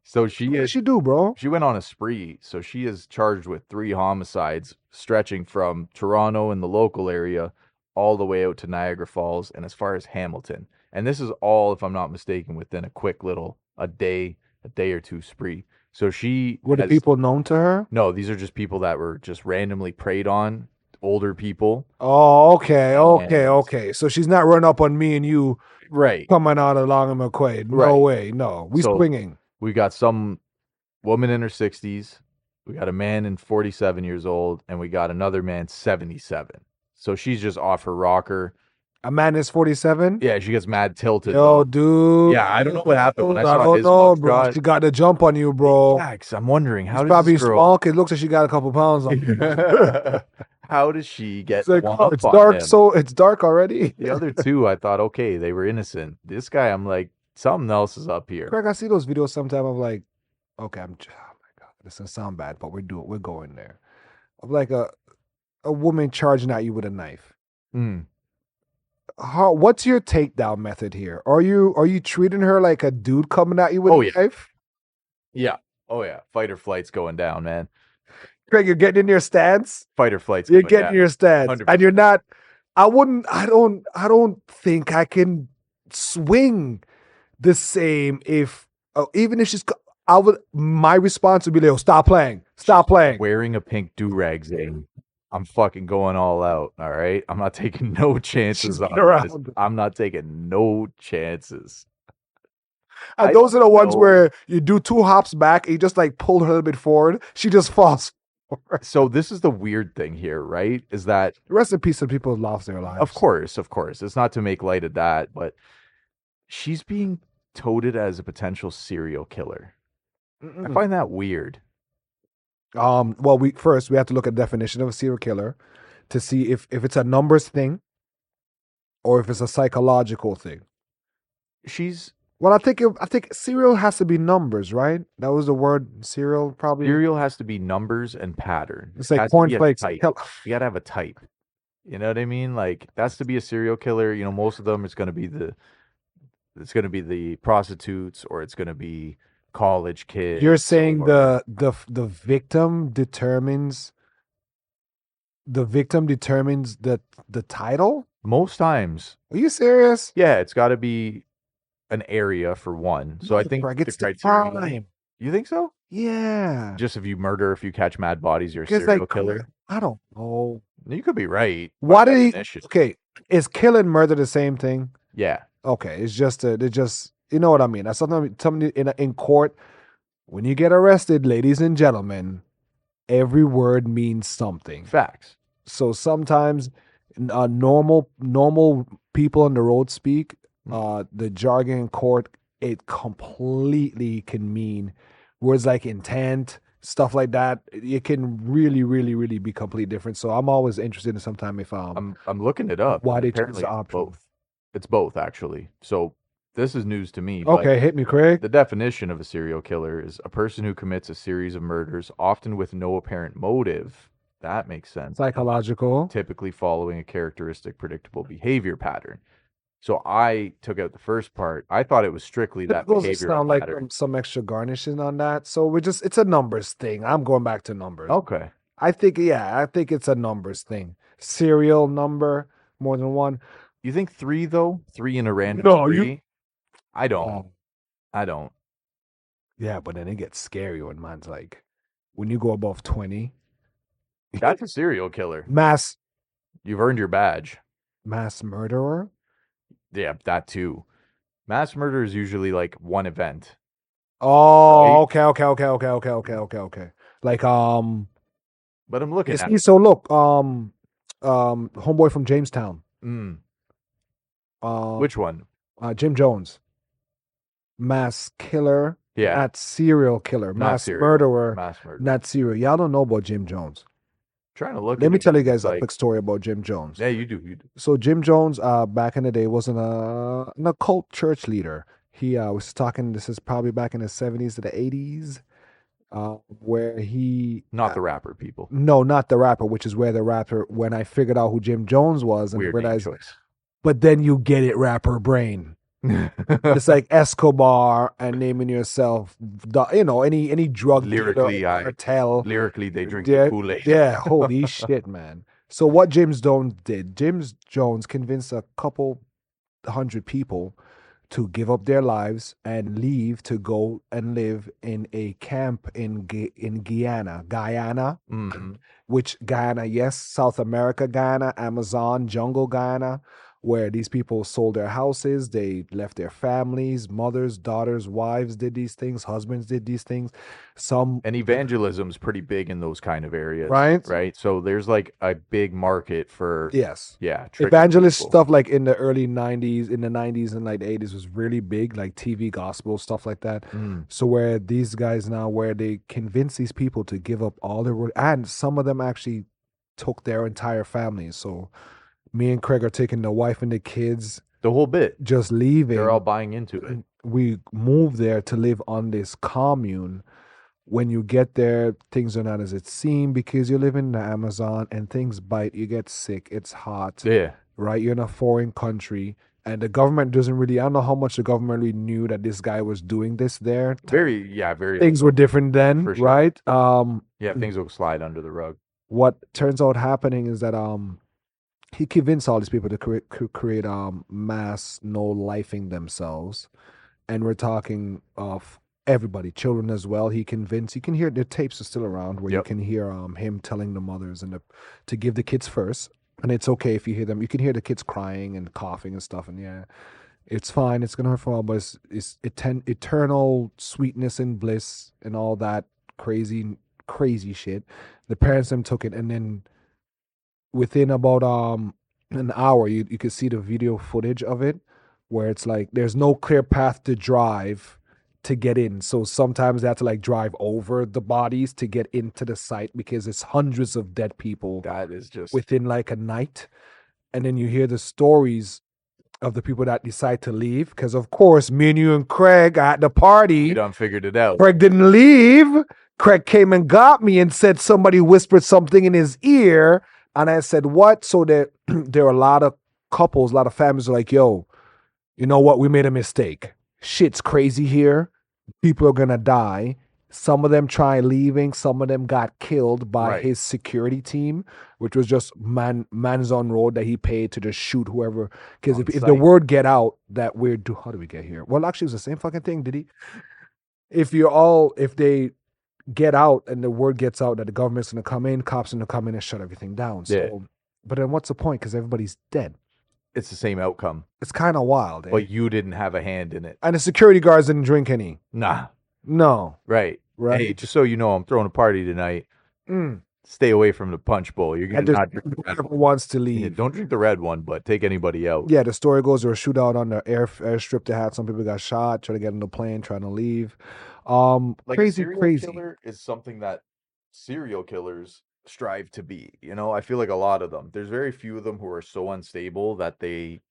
So What she did is. she do, bro? She went on a spree. So she is charged with 3 homicides, stretching from Toronto in the local area all the way out to Niagara Falls and as far as Hamilton. And this is all, if I'm not mistaken, within a quick little a day or two spree. So she Were the has- people known to her? No, these are just people that were just randomly preyed on, older people. Oh, okay, okay, And- okay. So she's not running up on me and you Right. coming out along in McQuaid. No Right. way. No, we So- swinging. We got some woman in her 60s. We got a man in 47 years old, and we got another man 77. So she's just off her rocker. A man is 47. Yeah, she gets mad tilted. Yo, though. dude. Yeah, I don't know what happened when I I saw don't his know, bro. mugshot. She got the jump on you, bro. Facts. I'm wondering how She's does probably this girl? small. It looks like she got a couple pounds on. How does she get? It's like, one oh, up it's on dark. him? So it's dark already. The other 2, I thought, okay, they were innocent. This guy, I'm like, something else is up here. Craig, I see those videos sometime. I'm like, okay, oh my god, this doesn't sound bad, but we're going there. Of like a woman charging at you with a knife. Mm. What's your takedown method here? Are you treating her like a dude coming at you with Oh, a yeah. knife? Yeah. Oh yeah. Fight or flight's going down, man. Craig, you're getting in your stance. Fight or flight's You're going getting down. your stance, 100%. and you're not. I don't think I can swing the same if even if I would my response would be like, oh, stop playing. She's Stop playing. wearing a pink do-rag, Zane. I'm fucking going all out, all right? I'm not taking no She's chances been on this. around. I'm not taking no chances. And I those don't are the ones know. where you do two hops back, and you just like pull her a little bit forward. She just falls forward. So this is the weird thing here, right? Is that Rest in peace to people who lost their lives. of course, it's not to make light of that, but she's being touted as a potential serial killer. I find that weird. Well, we have to look at the definition of a serial killer to see if it's a numbers thing or if it's a psychological thing. She's Well, I think serial has to be numbers, right? That was the word serial, probably. serial has to be numbers and pattern. It's It like has to be a cornflakes. type. You gotta have a type. You know what I mean? Like that's to be a serial killer. You know, most of them it's gonna be the prostitutes or it's gonna be college You're kids saying or the victim determines the title? most times, Are you serious? yeah, it's got to be an area for one. So I think Greg, the it's the criteria. crime. You think so? Yeah. Just if you catch mad bodies, you're a Because serial like killer. I don't know. You could be right by Why did he? definition. Okay, is kill and murder the same thing? Yeah, Okay, it's just they just you know what I mean. That's something in court when you get arrested, ladies and gentlemen, every word means something. facts. So sometimes normal people on the road speak. The jargon in court it completely can mean words like intent, stuff like that. It can really be completely different. So I'm always interested in sometime if I'm looking it up, why and they choose apparently the it's option. both. It's both actually. So this is news to me, but Okay, hit me, Craig. the definition of a serial killer is a person who commits a series of murders, often with no apparent motive. That makes sense. Psychological. Typically following a characteristic, predictable behavior pattern. So I took out the first part. I thought it was strictly It that goes to behavioral sound like pattern. some extra garnishing on that. So it's a numbers thing. I'm going back to numbers. Okay. I think it's a numbers thing. Serial number, more than one. You think three though? Three in a random No, spree? I don't. Oh, I don't. yeah, but then it gets scary when mine's like when you go above 20. That's a serial killer. Mass You've earned your badge. murderer. Yeah, that too. Mass murder is usually like one event. Oh, Right? okay. Like But I'm looking is at he so look homeboy from Jamestown. mm, Uh, which one? Jim Jones. Mass killer, Yeah, not serial killer. not Mass serial. murderer, Mass murder. not serial. Y'all don't know about Jim Jones. Trying to look Let at me it. tell you guys a Like, quick story about Jim Jones. yeah, you do. You do. So Jim Jones, back in the day, was an occult church leader. He was talking. This is probably back in the 70s to the 80s, where he Not the rapper people. no, not the rapper, which is where the rapper. When I figured out who Jim Jones was and Weird name realized, choice. but then you get it, rapper brain. It's like Escobar and naming yourself, any drug Lyrically, dealer, cartel. Lyrically, they drink Yeah, the Kool-Aid. yeah, holy shit, man. So what James Jones did, James Jones convinced a couple hundred people to give up their lives and leave to go and live in a camp in Guyana, Mhm. which Guyana, yes, South America, Guyana, Amazon, jungle Guyana, where these people sold their houses, they left their families, mothers, daughters, wives did these things, husbands did these things. Some And evangelism's pretty big in those kind of areas, Right? right? So there's like a big market for yes. yeah, tricking Evangelist people. stuff like in the early 90s, in the 90s and like the 80s was really big, like TV gospel, stuff like that. Mm. So where these guys now, where they convince these people to give up all their, and some of them actually took their entire families. So me and Craig are taking the wife and the kids, The whole bit. just leaving. They're all buying into it. We moved there to live on this commune. When you get there, things are not as it seems because you live in the Amazon and things bite. You get sick. It's hot, Yeah. right? You're in a foreign country. And the government doesn't really, I don't know how much the government really knew that this guy was doing this there. Very Things were different then, For sure. right? Yeah, things will slide under the rug. What turns out happening is that he convinced all these people to create mass no lifing themselves and we're talking of everybody, children as well. You can hear the tapes are still around where you Yep. can hear him telling the mothers to give the kids first. And it's okay if you hear them. You can hear the kids crying and coughing and stuff. And yeah, it's fine. It's gonna hurt for a while, but it's eternal sweetness and bliss and all that crazy shit. The parents them took it, and then within about an hour, you could see the video footage of it, where it's like there's no clear path to drive to get in. So sometimes they have to like drive over the bodies to get into the site because it's hundreds of dead people That is just within like a night. And then you hear the stories of the people that decide to leave. Because of course, me and you and Craig are at the we party. done figured it out. Craig didn't leave. Craig came and got me and said somebody whispered something in his ear. And I said, what? So there are a lot of couples, a lot of families are like, yo, you know what? We made a mistake. Shit's crazy here. People are going to die. Some of them tried leaving. Some of them got killed by Right. his security team, which was just man's on road that he paid to just shoot whoever. Because On if the site. word get out that how do we get here? Well, actually, it was the same fucking thing. Did he? If they get out and the word gets out that the government's going to come in, cops going to come in and shut everything down. So, Yeah. but then what's the point? Because everybody's dead. It's the same outcome, It's kind of wild. Eh? but you didn't have a hand in it. And the security guards didn't drink any. Nah. No. Right. Right. Hey, just so you know, I'm throwing a party tonight. Mm. Stay away from the punch bowl. You're And gonna just not drink the red whoever one. wants to Yeah, leave. don't drink the red one, but take anybody out. Yeah, the story goes there was a shootout on the airstrip they had. Some people got shot, trying to get on the plane, trying to leave. Like Crazy, serial crazy. killer is something that serial killers strive to be. You know, I feel like a lot of them. There's very few of them who are so unstable that they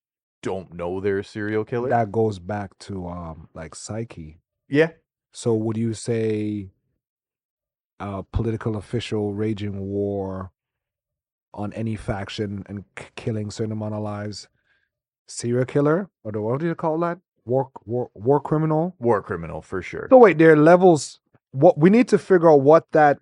don't know they're a serial killer. That goes back to like psyche. Yeah. So would you say political official waging war on any faction and killing certain amount of lives, serial killer, or what do you call that? War criminal? War criminal for sure. So wait, there are levels. What we need to figure out what that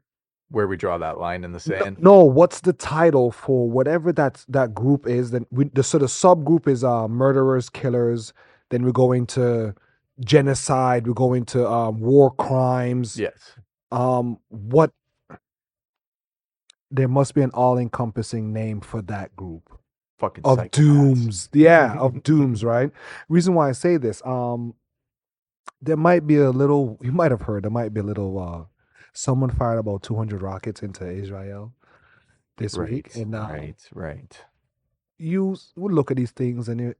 Where we draw that line in the sand. no, what's the title for whatever that group is? Then the subgroup is murderers, killers. Then we're going to genocide. We're going to war crimes. Yes. What? There must be an all-encompassing name for that group Fucking of psychopaths. dooms. Yeah, of dooms. Right. Reason why I say this. There might be a little. You might have heard. There might be a little. Someone fired about 200 rockets into Israel this week, Right. and Right. you would look at these things, and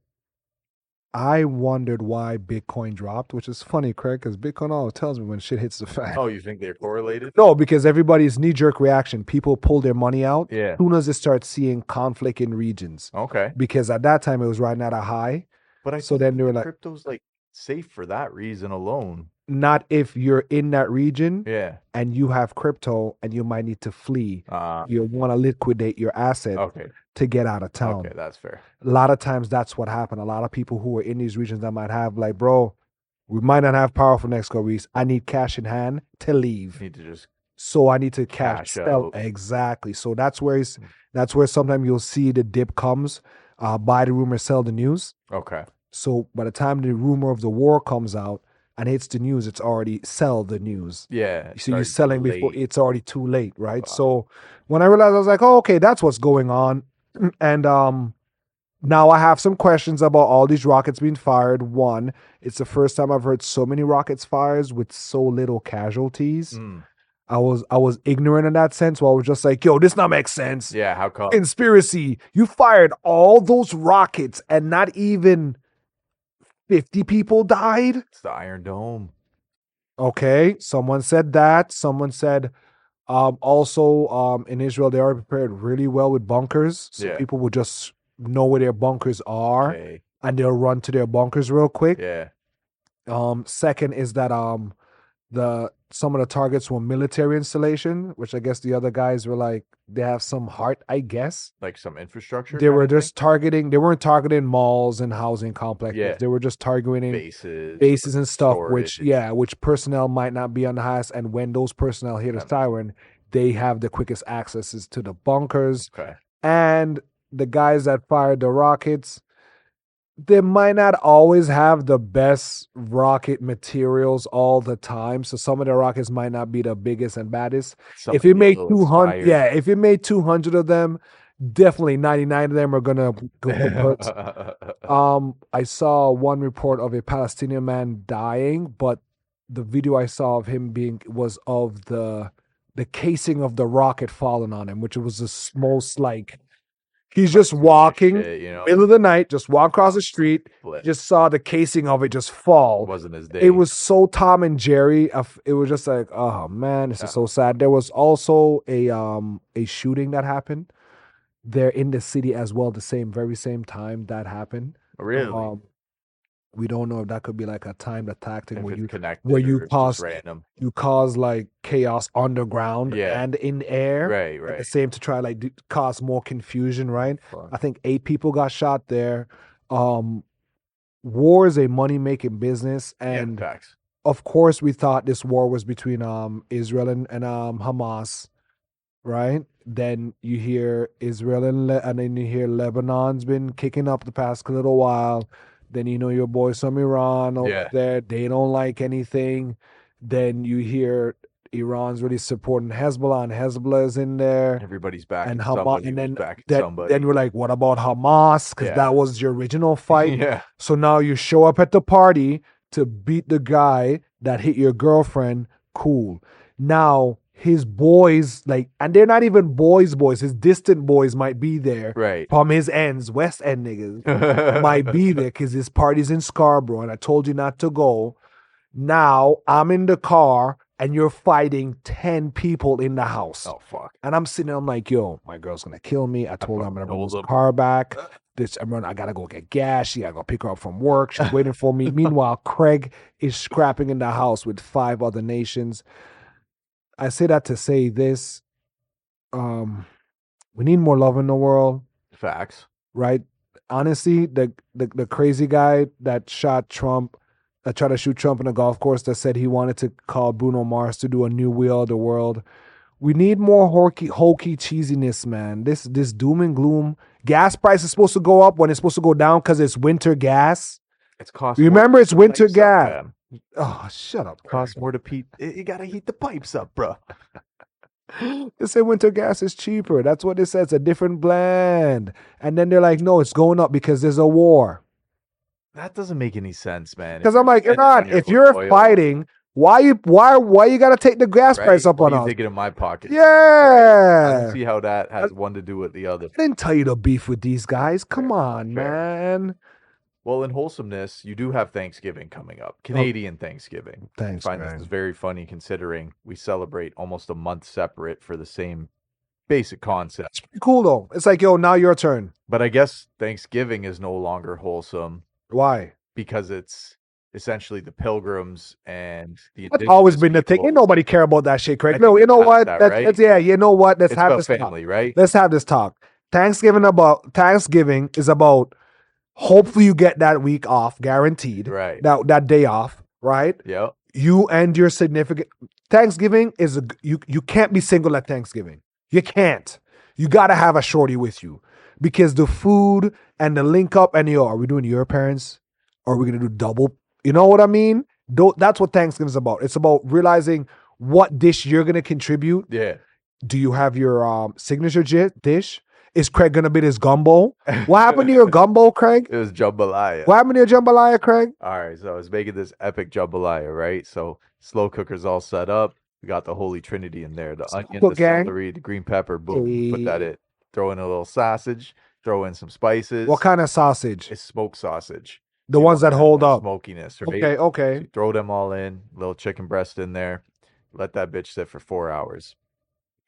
I wondered why Bitcoin dropped, which is funny, Craig, because Bitcoin always tells me when shit hits the fan. Oh, you think they're correlated? No, because everybody's knee-jerk reaction, people pull their money out Yeah. as soon as they start seeing conflict in regions. Okay. Because at that time it was riding at a high. But I So think then they were like, crypto's like safe for that reason alone. not if you're in that region Yeah. and you have crypto and you might need to flee. Uh, You want to liquidate your asset okay. to get out of town. Okay, that's fair. A lot of times that's what happened. A lot of people who are in these regions that might have like, bro, we might not have power for next couple weeks. I need cash in hand to leave. Need to just So I need to Cash sell. out. Exactly. So that's where sometimes you'll see the dip comes. Buy the rumor, sell the news. okay. So by the time the rumor of the war comes out and hits the news, it's already sell the news. Yeah. So you're already selling too before late. it's already too late, right? Wow. So when I realized, I was like, oh, okay, that's what's going on. And now I have some questions about all these rockets being fired. One, it's the first time I've heard so many rockets fires with so little casualties. Mm. I was ignorant in that sense. So I was just like, yo, this not make sense. Yeah, how come? Conspiracy. You fired all those rockets and not even 50 people died. It's the Iron Dome. Okay. Someone said that. Someone said also in Israel, they are prepared really well with bunkers. So Yeah. people will just know where their bunkers are Okay. and they'll run to their bunkers real quick. Yeah. Second is that some of the targets were military installation, which I guess the other guys were like, they have some heart, I guess. Like some infrastructure. They kind were of thing? just targeting, they weren't targeting malls and housing complexes. Yeah. They were just targeting bases and stuff, storage. which personnel might not be on the highest. And when those personnel hear the That makes siren, they have the quickest accesses to the bunkers. Okay. And the guys that fired the rockets, they might not always have the best rocket materials all the time. So some of the rockets might not be the biggest and baddest. Some If might it be a made little 200, inspired. yeah, if it made 200 of them, definitely 99 of them are gonna go kaput. I saw one report of a Palestinian man dying, but the video I saw of him being was of the casing of the rocket falling on him, which was the most like he's just Cartoonish walking shit, you know? middle of the night, just walk across the street, Flip. just saw the casing of it just fall. Wasn't his It day. was so Tom and Jerry. It was just like, oh man, this is so Oh, sad. There was also a shooting that happened there in the city as well, the very same time that happened. really? Um, we don't know if that could be like a timed attack thing If where it's where connected you or it's just cause random. you cause like chaos underground Yeah. and in air Right, at the right. same to try like cause more confusion, right? Fuck. I think 8 people got shot there. Um, War is a money making business, Yeah, and facts. of course we thought this war was between Israel and Hamas, right? Then you hear Israel and then you hear Lebanon's been kicking up the past little while. Then you know your boys from Iran over Yeah. there, they don't like anything. Then you hear Iran's really supporting Hezbollah, and Hezbollah is in there, Everybody's and backing Hamas, somebody and who's then backing then somebody. we're like, what about Hamas? Because Yeah. that was your original fight. Yeah. So now you show up at the party to beat the guy that hit your girlfriend. Cool. Now his boys, like, and they're not even boys. His distant boys might be there Right. from his ends, West End niggas might be there because his party's in Scarborough, and I told you not to go. Now I'm in the car, and you're fighting 10 people in the house. Oh, fuck. And I'm sitting there, I'm like, yo, my girl's gonna kill me. I told her I'm gonna bring told this him. car back. I gotta go get gas. She gotta go pick her up from work. She's waiting for me. Meanwhile, Craig is scrapping in the house with 5 other nations. I say that to say this. We need more love in the world, Facts. right? Honestly, the crazy guy that shot Trump, that tried to shoot Trump in a golf course, that said he wanted to call Bruno Mars to do a new Wheel of the World. We need more hokey cheesiness, man. This doom and gloom. Gas price is supposed to go up when it's supposed to go down because it's winter gas. It's cost. Remember, it's winter pipes up, gas. fam. Oh, shut up. Costs more to heat. You gotta heat the pipes up, bro. They say winter gas is cheaper. That's what it says. A different blend. And then they're like, no, it's going up because there's a war. That doesn't make any sense, man. Because I'm like, spending Iran, on your if you're oil, fighting, why you gotta take the gas right? price up Why on you us? take it in my pocket? I Yeah. don't see how that has one to do with the other. I didn't tell you to beef with these guys. Come Fair, on, fair. man. Well, in wholesomeness, you do have Thanksgiving coming up. Canadian Thanksgiving. Thanks, I find Greg. this is very funny considering we celebrate almost a month separate for the same basic concept. It's pretty cool though. It's like, yo, now your turn. But I guess Thanksgiving is no longer wholesome Why? because it's essentially the pilgrims and the That's always been the thing. people. Ain't nobody care about that shit, Craig. I No, think you know we what? passed that, right? That's yeah, you know what? Let's It's have about this family, talk. right? Let's have this talk. Thanksgiving is about hopefully you get that week off, guaranteed. Right. That day off, right? Yep. You and your significant Thanksgiving is you can't be single at Thanksgiving. You can't. You gotta have a shorty with you. Because the food and the link up and are we doing your parents? Or are we gonna do double? You know what I mean? That's what Thanksgiving is about. It's about realizing what dish you're gonna contribute. Yeah. Do you have your signature dish? Is Craig gonna be this gumbo? What happened to your gumbo, Craig? It was jambalaya. What happened to your jambalaya, Craig? All right, so I was making this epic jambalaya, right? So slow cooker's all set up. We got the holy trinity in there: the onion, cook the gang. celery, the green pepper. Boom, put that in. Throw in a little sausage. Throw in some spices. What kind of sausage? It's smoked sausage. The ones that hold up. Smokiness, right? Okay, So okay. you throw them all in. Little chicken breast in there. Let that bitch sit for 4 hours.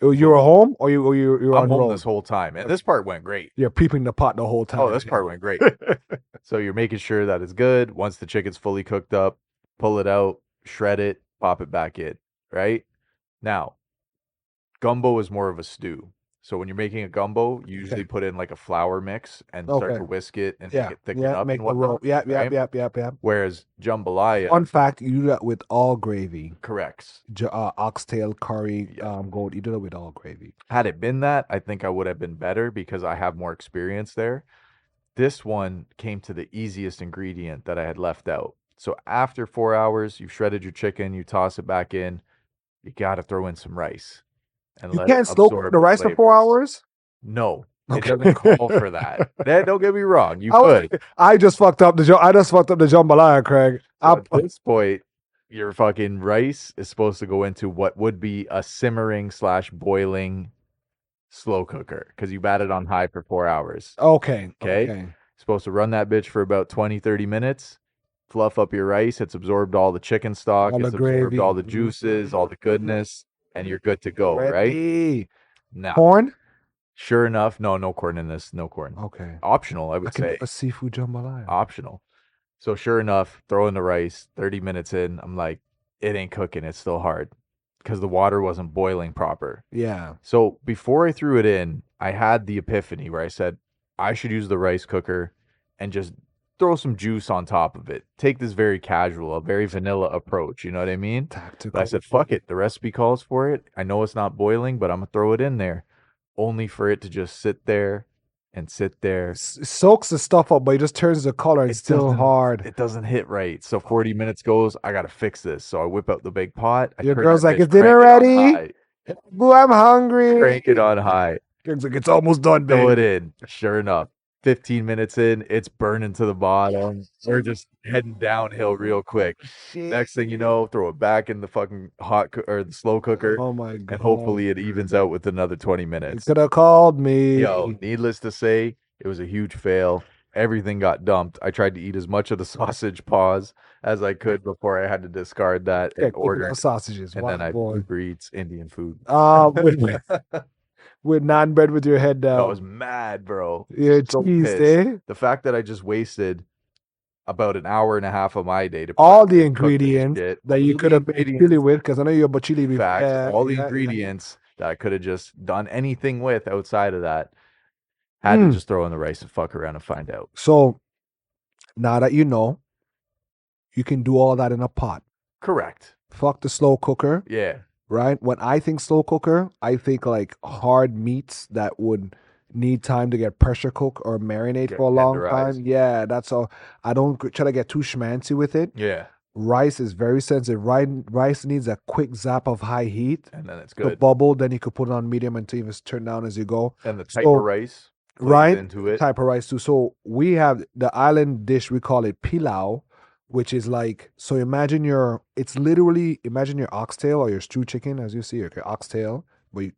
You were home or you were I'm on the home road? this whole time, and this part went great. You're peeping the pot the whole time. Oh, this part went great. So you're making sure that it's good. Once the chicken's fully cooked up, pull it out, shred it, pop it back in, right? Now, gumbo is more of a stew. So when you're making a gumbo, you usually put in like a flour mix and start Okay. to whisk it and Yeah, make it thicken yeah, up make and the roll. whatnot. Yeah, yeah, right? yeah. Whereas jambalaya Fun fact: you do that with all gravy. corrects. Oxtail curry, Yeah. gold. You do that with all gravy. Had it been that, I think I would have been better because I have more experience there. This one came to the easiest ingredient that I had left out. So after 4 hours, you've shredded your chicken, you toss it back in, you got to throw in some rice and You let it can't slow cook absorb the the rice for 4 flavors. hours. No, it Okay. doesn't call for that. Don't get me wrong, you I, was, could. I just fucked up the I just fucked up the jambalaya, Craig. So at this point, your fucking rice is supposed to go into what would be a simmering slash boiling slow cooker because you bat it on high for 4 hours. Okay. Okay. Okay. Supposed to run that bitch for about 20, 30 minutes. Fluff up your rice. It's absorbed all the chicken stock. All the It's absorbed gravy. all the juices, all the goodness, and you're good to go, right? Ready. Now, Corn? sure enough, no corn in this. No corn. Okay. Optional, I I would can do say. a seafood jambalaya. Optional. So sure enough, throw in the rice. 30 minutes in, I'm like, it ain't cooking. It's still hard because the water wasn't boiling proper. Yeah. So before I threw it in, I had the epiphany where I said I should use the rice cooker and just throw some juice on top of it. Take this very casual, a very vanilla approach. You know what I mean? Tactical. But I said, fuck it. The recipe calls for it. I know it's not boiling, but I'm going to throw it in there only for it to just sit there and sit there. It soaks the stuff up, but it just turns the color. It's still hard. It doesn't hit right. So 40 minutes goes. I got to fix this. So I whip out the big pot. Your girl's like, "Is is dinner ready? Boo, I'm hungry." Crank it on high. Greg's like, it's almost done, Throw it baby. in. Sure enough, 15 minutes in, it's burning to the bottom. We're just heading downhill real quick. Shit. Next thing you know, throw it back in the fucking or the slow cooker, Oh my god. and hopefully it evens out with another 20 You minutes. could have called me. Yo, needless to say, it was a huge fail. Everything got dumped. I tried to eat as much of the sausage paws as I could before I had to discard that and order. Sausages. And Wow, then I boy. Uber Eats Indian food. With naan bread with your head down. I was mad, bro. You're So cheesed, pissed. eh? The fact that I just wasted about an hour and a half of my day to All the cook this ingredients shit. that you All could the have made ingredients, chili with, because I know you're about chili before. facts, all the ingredients that I could have just done anything with outside of that. Had to just throw in the rice and fuck around and find out. So now that you know, you can do all that in a pot. Correct. Fuck the slow cooker. Yeah. Right? When I think slow cooker, I think like hard meats that would need time to get pressure cooked or marinate for a long time. Yeah, that's all. I don't try to get too schmancy with it. Yeah. Rice is very sensitive. Rice needs a quick zap of high heat. And then it's good. The bubble, then you could put it on medium until you turn down as you go. And the type of rice plays into it. Type of rice too. So we have the island dish, we call it pilau, which is like, so imagine your oxtail or your stew chicken, as you see, your oxtail. With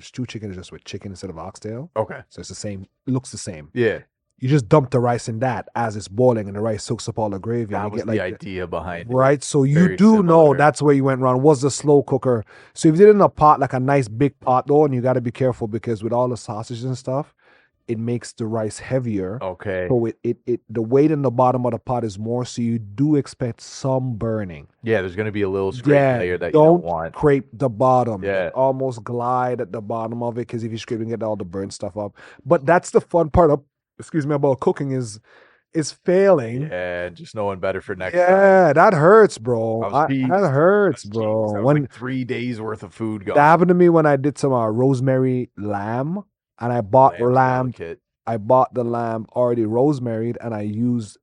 stew chicken is just with chicken instead of oxtail. Okay. So it's the same. It looks the same. Yeah. You just dump the rice in that as it's boiling, and the rice soaks up all the gravy. That was the idea behind it. Right? So you do know that's where you went wrong. Was the slow cooker. So if you did it in a pot, like a nice big pot though, and you got to be careful because with all the sausages and stuff, it makes the rice heavier. Okay. So it the weight in the bottom of the pot is more, so you do expect some burning. Yeah, there's going to be a little scrape layer that you don't want. Don't scrape the bottom. Yeah. Almost glide at the bottom of it, because if you scrape, you get all the burnt stuff up. But that's the fun part of, about cooking is failing. Yeah, just knowing better for next time. Yeah, that hurts, bro. That hurts, bro. That was like 3 days worth of food gone. That happened to me when I did some rosemary lamb. And I bought lamb. I bought the lamb already rosemaried, and I used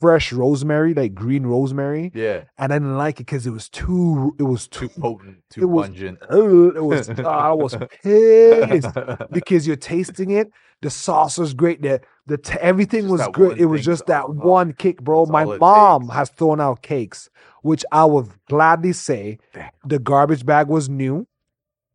fresh rosemary, like green rosemary. Yeah. And I didn't like it because it was too potent, too pungent. It was. I was pissed because you're tasting it. The sauce was great. Everything was good. It was just that one kick, bro. My mom has thrown out cakes, which I would gladly say the garbage bag was new.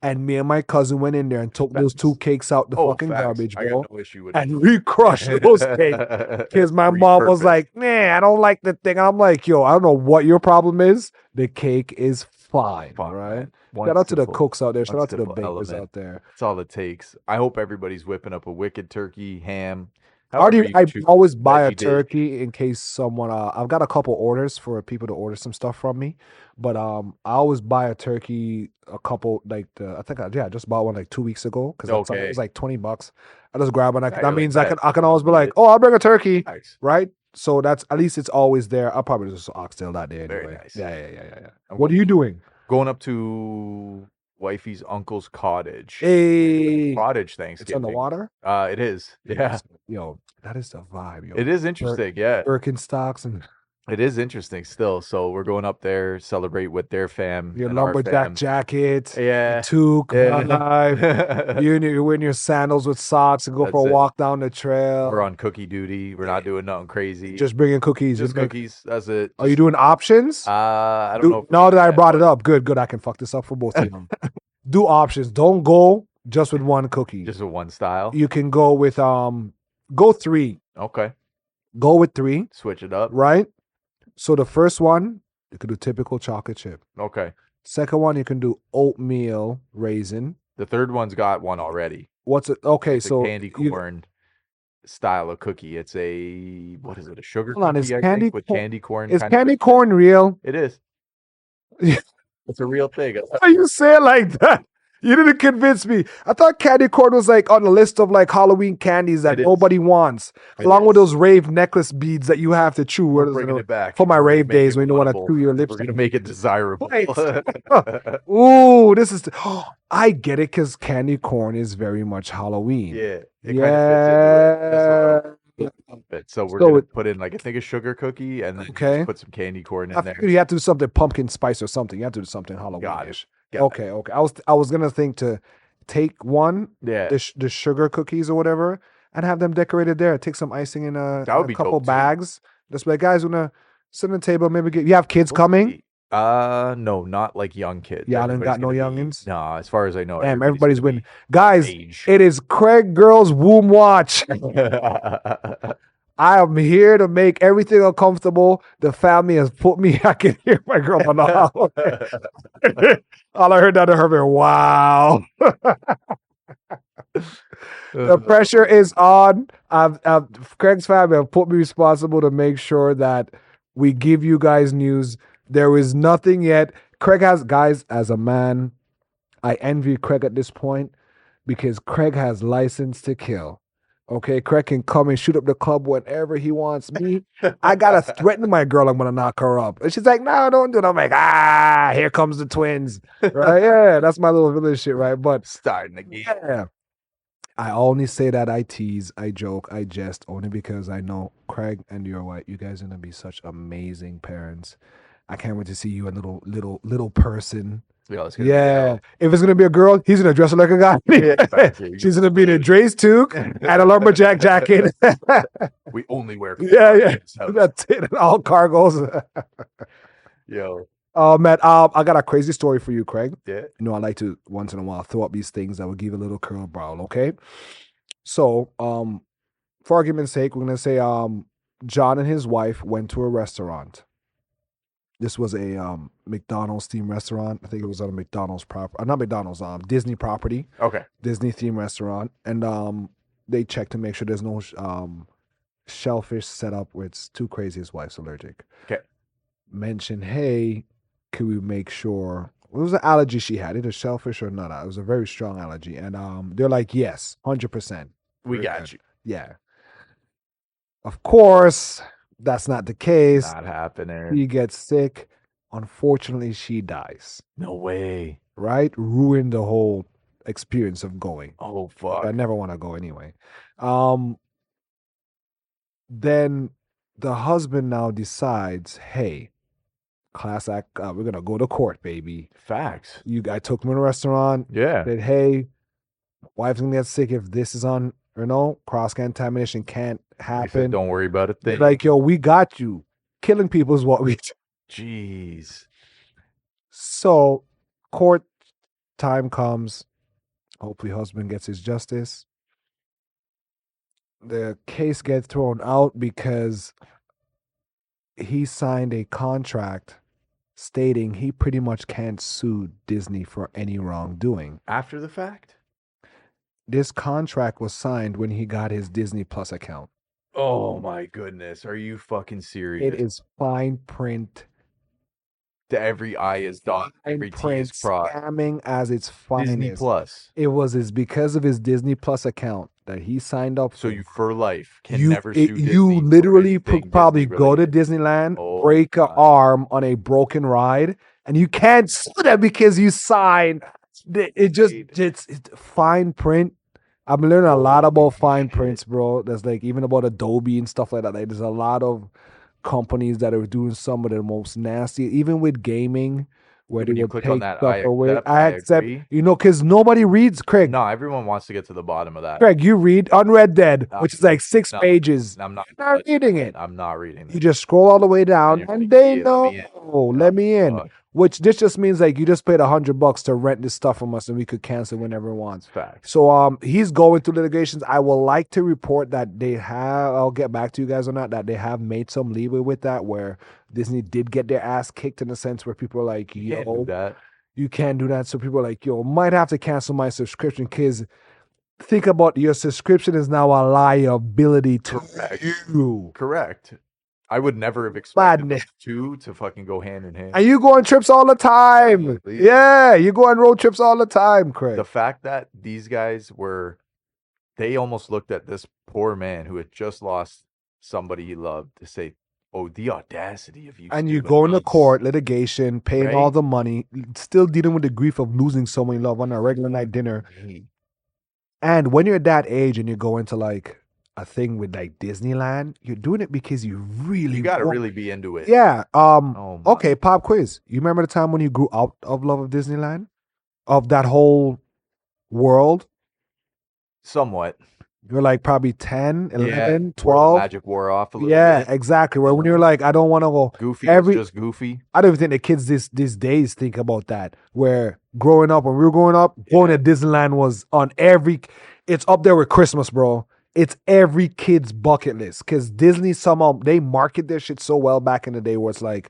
And me and my cousin went in there and took those 2 cakes out the fucking garbage, bro. I got no issue with and we crushed those cakes. Because my mom was like, nah, I don't like the thing. And I'm like, yo, I don't know what your problem is. The cake is fine, right? Shout out to the cooks out there. Shout out to the bakers out there. That's all it takes. I hope everybody's whipping up a wicked turkey, ham. I always buy a turkey in case someone. I've got a couple orders for people to order some stuff from me, but I always buy a turkey. A couple I just bought one like 2 weeks ago because it was like $20. I just grab one. That means I can always be like, oh, I'll bring a turkey, right? So that's at least it's always there. I'll probably just oxtail that day anyway. Very nice. Yeah. What are you doing? Going up to wifey's uncle's cottage. Hey, Cottage it's on Thanksgiving. the water. It is. Yeah. Yo, that is the vibe, yo. It is interesting. Yeah. Birkenstocks and It is interesting still. So we're going up there, celebrate with their fam your and our lumberjack fam. jacket, Yeah. your toque, vibe. Yeah. You're wearing your sandals with socks and go for a That's it. walk down the trail. We're on cookie duty. We're not doing nothing crazy. Just bringing cookies. Just cookies. That's it. Are you doing options? I don't know. Now that I brought it up, good. I can fuck this up for both of them. Do options. Don't go just with one cookie. Just with one style. You can go with go 3. Okay. Go with 3. Switch it up. Right? So the first one, you can do typical chocolate chip. Okay. Second one, you can do oatmeal raisin. The third one's got one already. What's it? Okay, It's so a candy corn style of cookie. It's a what is it? A sugar hold on, cookie? is candy with corn- candy corn. is kind of candy thing. corn real? It is. It's a real thing. Why you say it like that? You didn't convince me. I thought candy corn was like on the list of like Halloween candies that It is. nobody wants, It along with is. those rave necklace beads that you have to chew. We're bringing it back for my We're gonna rave make days it when you don't want to wanable. chew your We're lips. gonna make it desirable. Right. Ooh, this is. I get it because candy corn is very much Halloween. Yeah. It kind of fits into it. That's what Yeah. so we're So gonna it- put in like I think a sugar cookie and then Okay. just put some candy corn in I there. figured you have to do something pumpkin spice or something. You have to do something Halloween. Got it. Got it. Okay. I was gonna think to take one Yeah. the sugar cookies or whatever and have them decorated there. Take some icing in That a would be couple dope, too. bags. Just be like, guys, wanna sit on the table? Maybe you have kids We'll coming. see. No, not like young kids. Yeah, I done got Everybody's no gonna be- youngins. No, as far as I know, Damn, everybody's gonna winning. Guys, be age. it is Craig Girl's Womb Watch. I am here to make everything uncomfortable. The family has put me. I can hear my girl on the hallway. All I heard down to her, wow. The pressure is on. Craig's family have put me responsible to make sure that we give you guys news. There is nothing yet. Craig has, guys, as a man, I envy Craig at this point because Craig has license to kill. Okay, Craig can come and shoot up the club whenever he wants me. I gotta threaten my girl I'm gonna knock her up. And she's like, no, don't do it. I'm like, here comes the twins. Right? Yeah, that's my little village shit, right? But Starting again. yeah. I only say that I tease, I joke, I jest, only because I know Craig and your wife, you guys are gonna be such amazing parents. I can't wait to see you a little person. Yeah, it's gonna be Yeah. dope. If it's gonna be a girl, he's gonna dress her like a guy. Exactly. She's gonna be in a Dre's toque and a lumberjack jacket. We only wear Yeah. in this house. That's it. All cargos. Yo, Oh man, I got a crazy story for you, Craig. yeah. You know, I like to once in a while throw up these things that will give you a little curl brow, okay? So, for argument's sake, we're gonna say John and his wife went to a restaurant. This was a McDonald's themed restaurant. I think it was on a McDonald's not McDonald's, Disney property, Okay. Disney themed restaurant. And they checked to make sure there's no shellfish set up where it's too crazy his wife's allergic. Okay. Mention, hey, can we make sure what was the allergy she had, either shellfish or not? It was a very strong allergy. And they're like, yes, 100%. We Very got good. you. Yeah. Of course, that's not the case. Not happening. She gets sick. Unfortunately, she dies. No way. Right? Ruined the whole experience of going. Oh fuck. I never want to go anyway. Then the husband now decides, hey, class act, we're gonna go to court, baby. Facts. I took him to a restaurant. Yeah. Said, hey, wife's gonna get sick if this is on, cross contamination can't He said, happen. don't worry about a thing. Like, yo, we got you. Killing people is what we do. Jeez. So, court time comes. Hopefully, husband gets his justice. The case gets thrown out because he signed a contract stating he pretty much can't sue Disney for any wrongdoing. After the fact? This contract was signed when he got his Disney Plus account. Oh my goodness. Are you fucking serious? It is fine print. Every I is dotted, every T is crossed. Scamming as its finest. Disney Plus. It was because of his Disney Plus account that he signed up So for. you for life can never sue Disney. You for literally anything probably Disney go to related. Disneyland, Oh break an my. arm on a broken ride, and you can't sue them because you signed It just Wait. it's fine print. I've been learning a lot Holy about fine shit. prints, bro. There's like even about Adobe and stuff like that. Like, there's a lot of companies that are doing some of the most nasty, even with gaming, where they When you would click on take that, I stuff away. accept, I I accept, agree. because nobody reads. Craig, No, everyone wants to get to the bottom of that. Craig, you read Unread Dead, No, which is like six no, pages. I'm not You're not touching reading that. it. I'm not reading You it. just scroll all the way And down, you're and like, they yeah, let know. me in. Let me in. Fuck. Which this just means like you just paid $100 to rent this stuff from us, and we could cancel whenever we want. It's facts. So he's going through litigations. I will like to report that they have. I'll get back to you guys on that. That they have made some leeway with that, where Disney did get their ass kicked in a sense where people are like, You can't do "Yo, that. you can't do that." So people are like, "Yo, might have to cancel my subscription." Because think about, your subscription is now a liability to Correct. you. Correct. I would never have expected Madness. those two to fucking go hand in hand. And you go on trips all the time. Absolutely. Yeah, you go on road trips all the time, Craig. The fact that these guys they almost looked at this poor man who had just lost somebody he loved to say, "Oh, the audacity of you!" And you stupid go into cunts." court, litigation, paying all Right? the money, still dealing with the grief of losing someone you love on a regular night dinner. Hey, And when you're that age and you go into like a thing with like Disneyland, you're doing it because you really you got to want. really be into it. Yeah. Oh my. Okay, pop quiz. You remember the time when you grew out of love of Disneyland? Of that whole world? Somewhat. You're like probably 10, 11, Where the 12. magic wore off a little Yeah, bit. exactly. Where when you're like, I don't want to go. Goofy was just goofy. I don't even think the kids these days think about that. Where growing up, when we were growing up, going to Disneyland was on every. It's up there with Christmas, bro. It's every kid's bucket list because Disney somehow they market their shit so well back in the day, where it's like,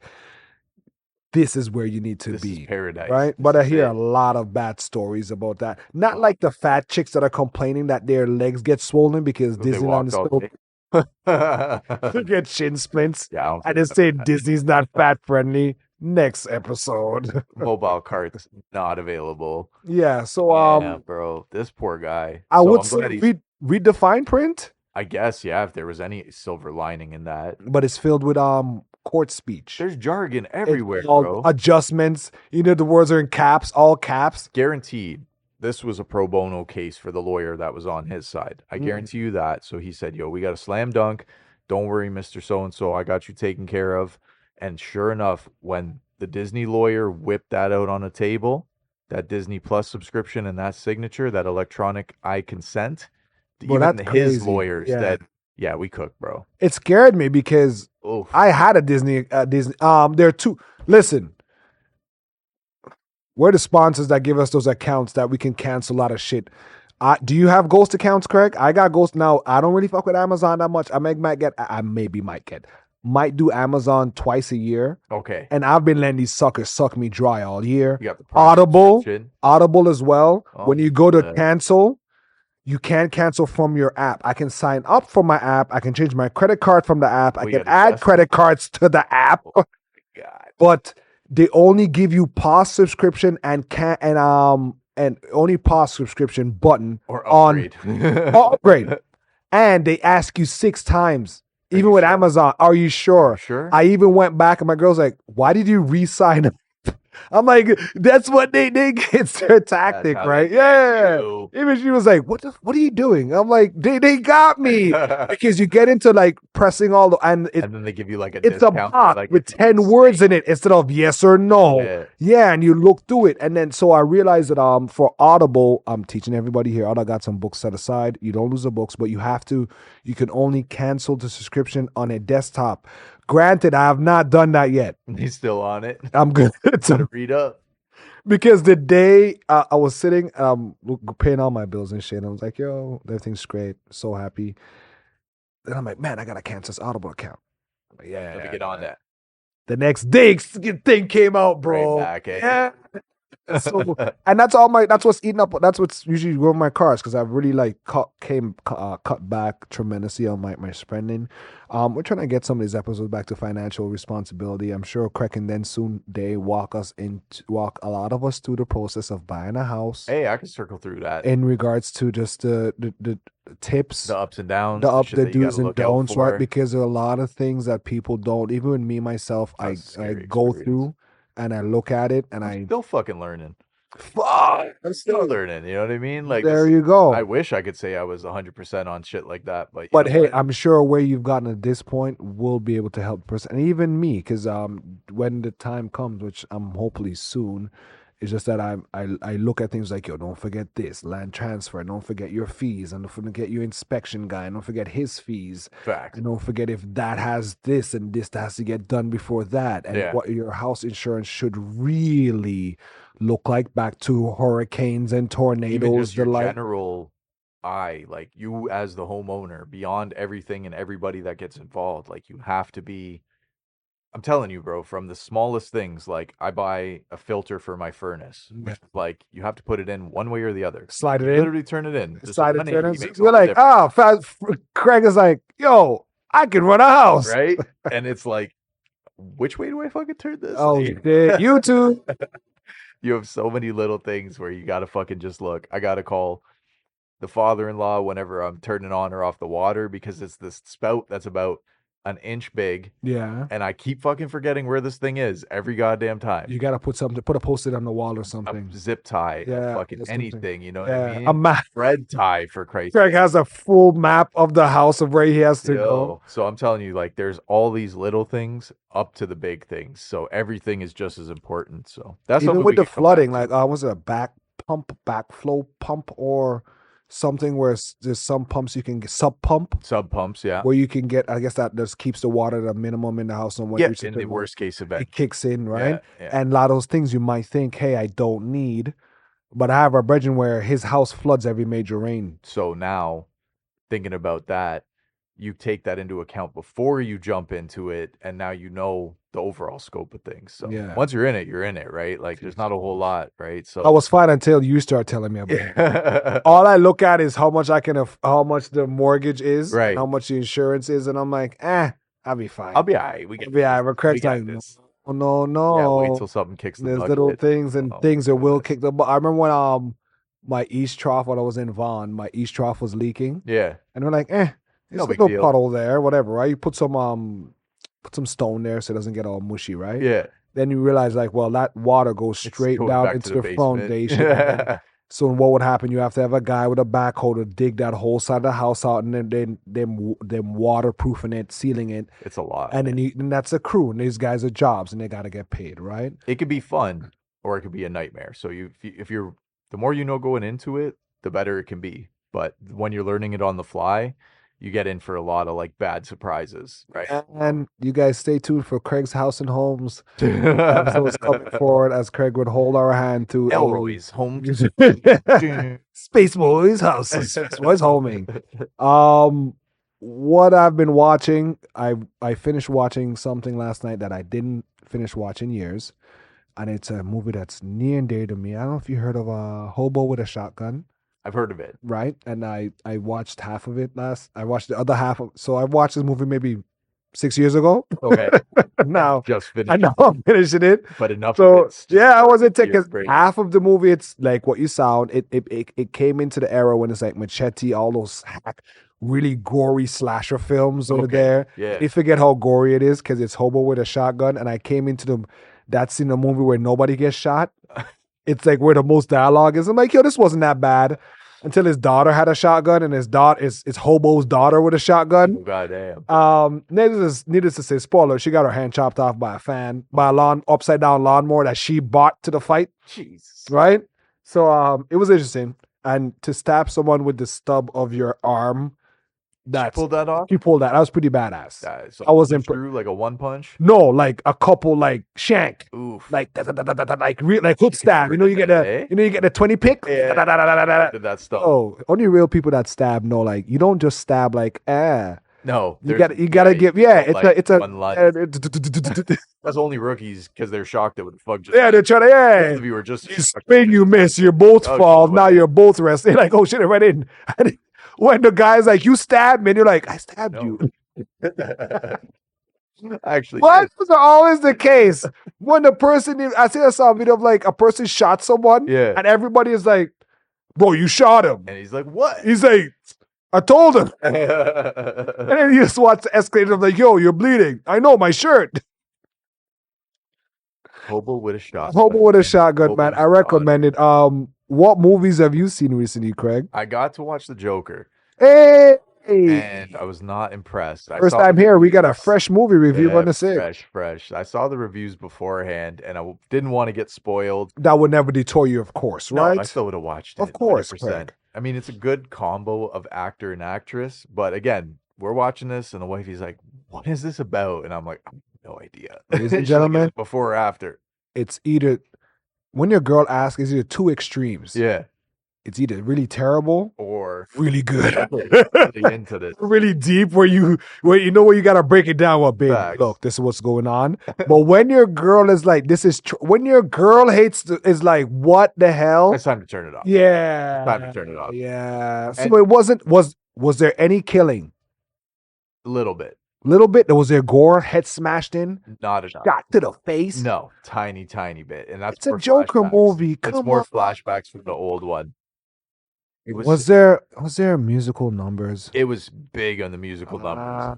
this is where you need to This is be, paradise. right? This But I is hear it. a lot of bad stories about that. Not like the fat chicks that are complaining that their legs get swollen because They Disneyland walked is all still day. to get shin splints. Yeah, I don't I think just say Disney's not fat friendly. Next episode. mobile carts not available. Yeah. So Yeah, bro, this poor guy. I So would I'm say glad he's. read the fine print, I guess, yeah, if there was any silver lining in that. but it's filled with court speech. There's jargon It's everywhere, called bro. adjustments. You know, the words are in caps, all caps. Guaranteed. This was a pro bono case for the lawyer that was on his side. I Mm. guarantee you that. So he said, "Yo, we got a slam dunk. Don't worry, Mr. So and so. I got you taken care of." And sure enough, when the Disney lawyer whipped that out on a table, that Disney Plus subscription and that signature, that electronic I consent, Bro, even that's his crazy. lawyer Yeah. said, "Yeah, we cooked, bro." It scared me because Oof. I had a Disney. There are two. Listen, we're the sponsors that give us those accounts that we can cancel a lot of shit. Do you have Ghost accounts, Craig? I got Ghost now. I don't really fuck with Amazon that much. Might do Amazon twice a year, Okay. and I've been letting these suckers suck me dry all year. You got the Prime Audible subscription. as well. Oh, When you go to yeah. cancel, you can't cancel from your app. I can sign up for my app. I can change my credit card from the app. I you can gotta add adjust credit cards to the app. God. But they only give you pause subscription and only pause subscription button Or on upgrade. upgrade. And they ask you 6 times. Are Even you with sure? Amazon, are you sure? Sure. I even went back and my girl's like, why did you re-sign up? I'm like, that's what they it's their tactic, how right? they get Yeah. you. Even she was like, what are you doing? I'm like, they got me. Because you get into like pressing all the and And then they give you like a it's a discount. box like with if you 10 stay. words in it instead of yes or no. Yeah. Yeah, and you look through it. And then so I realized that for Audible, I'm teaching everybody here. Audible got some books set aside. You don't lose the books, but you can only cancel the subscription on a desktop. Granted, I have not done that yet. He's still on it. I'm good. Gotta read up. Because the day I was sitting, paying all my bills and shit, and I was like, yo, everything's great. So happy. Then I'm like, man, I got to cancel this Audible account. I'm like, Let me get on that. The next day, thing came out, bro. Right back, eh? Yeah. So, and that's what's eating up. That's what's usually going my cars because I've really like cut back tremendously on my spending. We're trying to get some of these episodes back to financial responsibility. I'm sure Craig can then soon walk a lot of us through the process of buying a house. Hey, I can circle through that. In regards to just the tips, The ups and downs, the shit that you do's gotta and look out don'ts, right? for. Because there are a lot of things that people don't. Even me myself, That's a I scary go experience. through and I look at it and I'm still fucking learning. Fuck. I'm still learning. You know what I mean? Like There this. you I go. wish I could say I was 100% on shit like that, but you But know hey, what? I'm sure where you've gotten at this point will be able to help the person, and even me, because when the time comes, which I'm hopefully soon, it's just that I look at things like, yo, don't forget this land transfer, don't forget your fees, and don't forget your inspection guy, and don't forget his fees, Facts. and don't forget if that has this and this that has to get done before that, and Yeah. what your house insurance should really look like back to hurricanes and Even tornadoes, just the your like. general eye, like you as the homeowner, beyond everything and everybody that gets involved, like you have to be. I'm telling you, bro, from the smallest things, like I buy a filter for my furnace, which is like you have to put it in one way or the other. Slide it You in. literally turn it in. Just Decided to. 180 makes We're all the like, difference, Craig is like, yo, I can run a house. right? And it's like, which way do I fucking turn this? Oh Like, shit, you too. you have so many little things where you gotta fucking just look. I gotta call the father-in-law whenever I'm turning on or off the water because it's this spout that's about an inch big, Yeah, and I keep fucking forgetting where this thing is every goddamn time. you gotta put a post-it on the wall or A something. zip tie, a Yeah, fucking or something. anything, you know what I Yeah, a mean? map. Thread tie for Christ's Craig sake. has a full map of the house of where he has to go. Yo, so I'm telling you, like, there's all these little things up to the big things. So everything is just as important. So that's Even something with we the could come back flooding, like to. was it a backflow pump, or something where there's some pumps you can get sub pump Sub pumps, yeah. where you can get. I guess that just keeps the water at a minimum in the house, and when it Yeah, reaches a in the certain point, worst case event. it kicks in, right? Yeah, yeah. And a lot of those things you might think, hey, I don't need, but I have a brethren where his house floods every major rain. So now, thinking about that, you take that into account before you jump into it, and now you know the overall scope of things. So Yeah. once you're in it, right? Like there's not a whole lot, right? I So was fine until you start telling me about it. yeah. All I look at is how much how much the mortgage is and Right. how much the insurance is, and I'm like, I'll be fine. I'll be all right. We I'll got be all right. this. But We Craig's got like, no, this. no, Yeah, wait no. till something kicks the There's little bucket. things and Oh things my that will goodness. kick the butt. I remember when my east trough when I was in Vaughan, my east trough was leaking, Yeah, and we're like, no there's a big little deal. puddle there, whatever, right? You put some stone there so it doesn't get all mushy, right? Yeah, Then you realize like, well, that water goes it straight goes down back to into the the basement. foundation, and then so what would happen? You have to have a guy with a backhoe to dig that whole side of the house out, and then them waterproofing it, sealing it, It's a lot, and then man. and that's a crew, and these guys are jobs, and they got to get paid, right? It could be fun or it could be a nightmare. So if you're the more you know going into it, the better it can be. But when you're learning it on the fly, you get in for a lot of like bad surprises, right? And you guys stay tuned for Craig's House and Homes episodes coming forward as Craig would hold our hand to Elroy's home. Space Boys House, Space Boys Homing. Um, what I've been watching, I finished watching something last night that I didn't finish watching years, and it's a movie that's near and dear to me. I don't know if you heard of a Hobo with a Shotgun, I've heard of it. right? And I watched half of it last. I watched the other half of. So I watched this movie maybe 6 years ago. Okay. Now Just finished. I know I'm finishing it. But enough of So it's just yeah, I wasn't your taking brain. half of the movie. It's like what you sound. It came into the era when it's like Machete, all those really gory slasher films over Okay, there. yeah. You forget how gory it is because it's Hobo with a Shotgun, and I came into that's in a movie where nobody gets shot. It's like where the most dialogue is. I'm like, yo, this wasn't that bad. Until his daughter had a shotgun, and his daughter is Hobo's daughter with a Oh shotgun. goddamn. Needless to say, spoiler, she got her hand chopped off by a upside down lawnmower that she bought to the fight, Jesus. right? So it was interesting. And to stab someone with the stub of your arm, Pulled that off? you pulled that. That was pretty badass. So I was through like a one punch. No, like a couple like shank. Oof. Like like hook stab. You get the 20 pick. Yeah. Did that stuff? Oh, only real people that stab know. Like you don't just stab like No. You gotta give it's a one line. That's only rookies because they're shocked that what the fuck just. yeah, they're trying to Both of you were just. you spin, you miss, you both Oh, fall. shit, Now what? you're both resting. Like, oh shit, it went in. And when the guy's like, you stabbed me, and you're like, I stabbed No. you. Actually, What was always the case when the person? I saw a video of like a person shot someone, Yeah. and everybody is like, "Bro, you shot him." And he's like, "What?" He's like, "I told him," and That's then he just watch the escalator. I'm like, "Yo, you're bleeding." I know my shirt. Hobo with a Hobo shotgun. with a And shotgun, man. Hobo's I daughter. recommend it. What movies have you seen recently, Craig? I got to watch the Joker, Hey, and I was not impressed. I first saw the time here. We got a reviews. fresh movie review Yeah, on the sick. fresh. I saw the reviews beforehand, and didn't want to get spoiled. That would never deter you, of course, No, I right? still would have watched Of it, course, 100%. Craig. I mean, it's a good combo of actor and actress, but again, we're watching this, and the wifey's like, "What is this about?" And I'm like, "I have no idea." Ladies and She's like, "Is gentlemen, it before or after?" it's either when your girl asks, it's either two extremes. Yeah, It's either really terrible, or really good, really into this. really deep, where you know where you gotta break it down. Well, baby, Facts. look, this is what's going on. But when your girl is like, this is when your girl is like, what the hell? It's time to turn it off. Yeah, Time to turn it off. Yeah. So And- it wasn't was there any killing? A little bit, Little bit. Was there gore? Head smashed in? not enough. Shot to the face? No, tiny bit, and that's It's a more Joker flashbacks. movie. It's Come more on. flashbacks from the old one. Was there musical numbers? It was big on the musical numbers. Ah.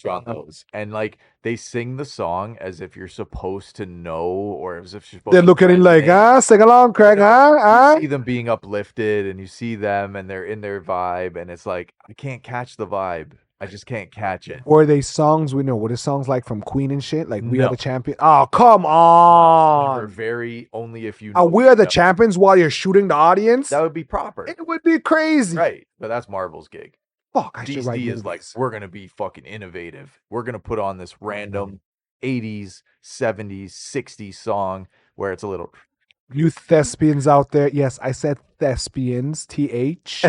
On those, and like they sing the song as if you're supposed to know, or as if you're supposed They're to looking at it like, resonate. sing along, Craig, You know, huh? You see them being uplifted, and you see them, and they're in their vibe, and it's like I can't catch the vibe. I just can't catch it. Were they songs we know? Were the songs like from Queen and shit? Like We Are No. the Champion? Oh, come We're on. very only if you know. We Are the know. Champions while you're shooting the audience? That would be proper, It would be crazy. right? But that's Marvel's gig. Fuck, I should write DSD is like, movies. we're gonna be fucking innovative. We're gonna put on this random 80s, 70s, 60s song where it's a little. You thespians out there. Yes, I said thespians. TH.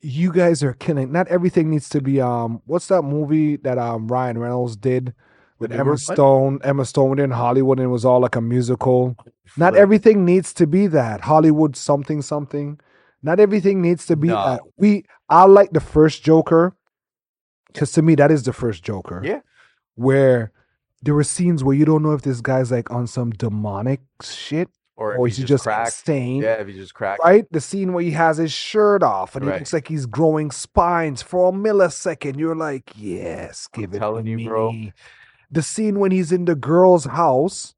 You guys are killing. Not everything needs to be what's that movie that Ryan Reynolds did with The Emma newer one? Stone? Emma Stone in Hollywood, and it was all like a musical. Not Flip. everything needs to be that. Hollywood something. Not everything needs to be No. that. I like the first Joker, because to me that is the first Joker. Yeah. Where there were scenes where you don't know if this guy's like on some demonic shit Or or if is he he just cracked. insane. Yeah, if he just cracked. Right? The scene where he has his shirt off and Right. he looks like he's growing spines for a millisecond. You're like, yes, give it telling to you, me. bro. The scene when he's in the girl's house,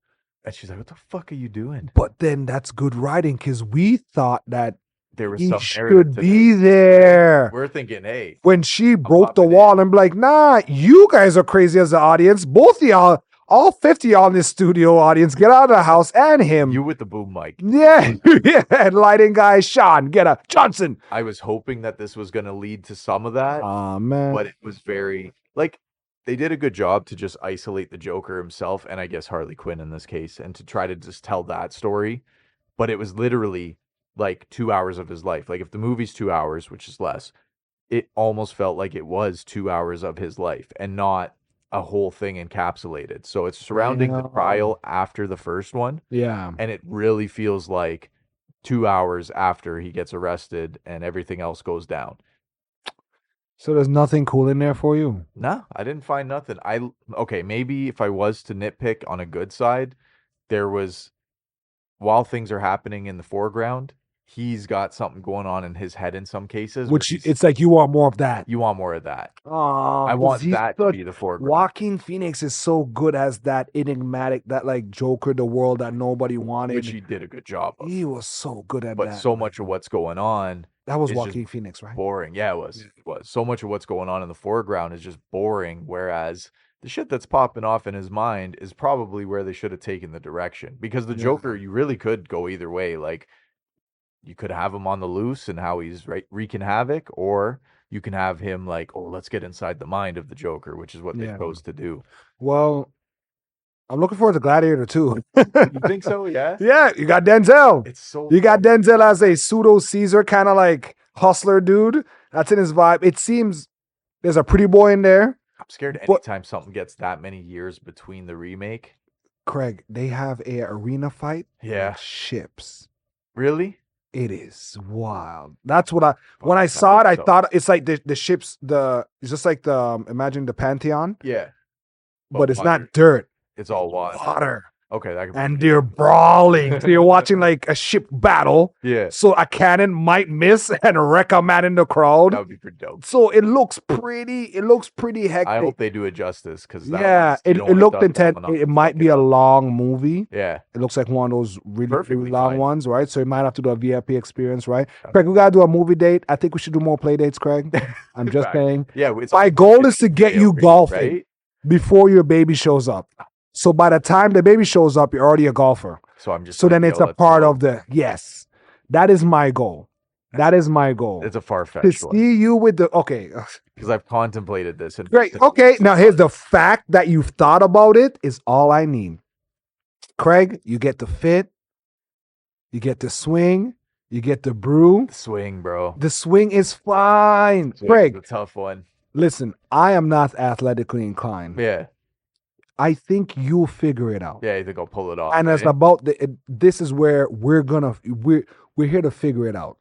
And she's like, "What the fuck are you doing?" but then that's good writing because we thought that There was he some narrative should to be this. there. We're thinking, hey, When she broke the popping in. wall and be like, nah, you guys are crazy as the audience. Both of y'all, all 50 y'all in this studio audience, get out of the house and him. you with the boom mic. Yeah, yeah. And lighting guy, Sean, get up. Johnson. I was hoping that this was going to lead to some of that, Oh, man. but it was very like they did a good job to just isolate the Joker himself, and I guess Harley Quinn in this case, and to try to just tell that story. But it was literally like 2 hours of his life. Like if the movie's 2 hours, which is less, it almost felt like it was 2 hours of his life and not a whole thing encapsulated. So it's surrounding the Yeah. trial after the first one, Yeah. and it really feels like 2 hours after he gets arrested and everything else goes down. So there's nothing cool in there for you? No, I didn't find nothing. Okay, maybe if I was to nitpick on a good side, there was while things are happening in the foreground, he's got something going on in his head in some cases. where Which he's- it's like you want more of that. you want more of that. Oh, I want that to be the foreground. Joaquin Phoenix is so good as that enigmatic, that like Joker, the world that nobody wanted. Which he did a good job of. He was so good at But that. so much of what's going on That was is just Joaquin Phoenix, right? boring. Yeah, it was. It was. So much of what's going on in the foreground is just boring, whereas the shit that's popping off in his mind is probably where they should have taken the direction. Because the Yeah. Joker, you really could go either way. Like, you could have him on the loose and how he's wreaking havoc, or you can have him like, oh, let's get inside the mind of the Joker, which is what they Yeah. chose to do. Well, I'm looking forward to Gladiator too. You think so? Yeah. Yeah, you got Denzel. It's so. You got fucking- Denzel as a pseudo Caesar kind of like hustler dude. That's in his vibe. It seems there's a pretty boy in there. I'm scared but- anytime something gets that many years between the remake. Craig, they have a arena fight. Yeah. with ships. Really? It is wild. That's what when I saw it, I thought it's like the ships. It's just like the imagine the Pantheon, Yeah. but it's water. not dirt. It's all water. Water. Okay, that could and they're brawling. So you're watching like a ship battle. yeah, So a cannon might miss and wreck a man in the crowd. that would be pretty dope. So it looks pretty I hectic. hope they do it justice because Yeah, it you don't want looked dust intense. falling off It and might fuck be it a up. long movie. Yeah, It looks like one of those really, Perfectly really long fine. ones, right? So you might have to do a VIP experience, right? Yeah. Craig, we gotta do a movie date. I think we should do more play dates, Craig. I'm just Fact. saying. Yeah, it's My goal is to get you golfing right? before your baby shows up. So by the time the baby shows up, you're already a golfer. So I'm just So gonna then be it's able a to part throw. of the yes. That is my goal. That is my goal. It's a far To fetched one see you with the okay. because I've contemplated this. And Great. Okay. Now here's the fact that you've thought about it is all I need. Craig, you get the fit, you get the swing, you get the brew. swing, bro. The swing is fine. Swing's Craig, a tough one. listen, I am not athletically inclined. Yeah, I think you'll figure it out. yeah. You think I'll pull it off? And it's eh? about this is where we're here to figure it out.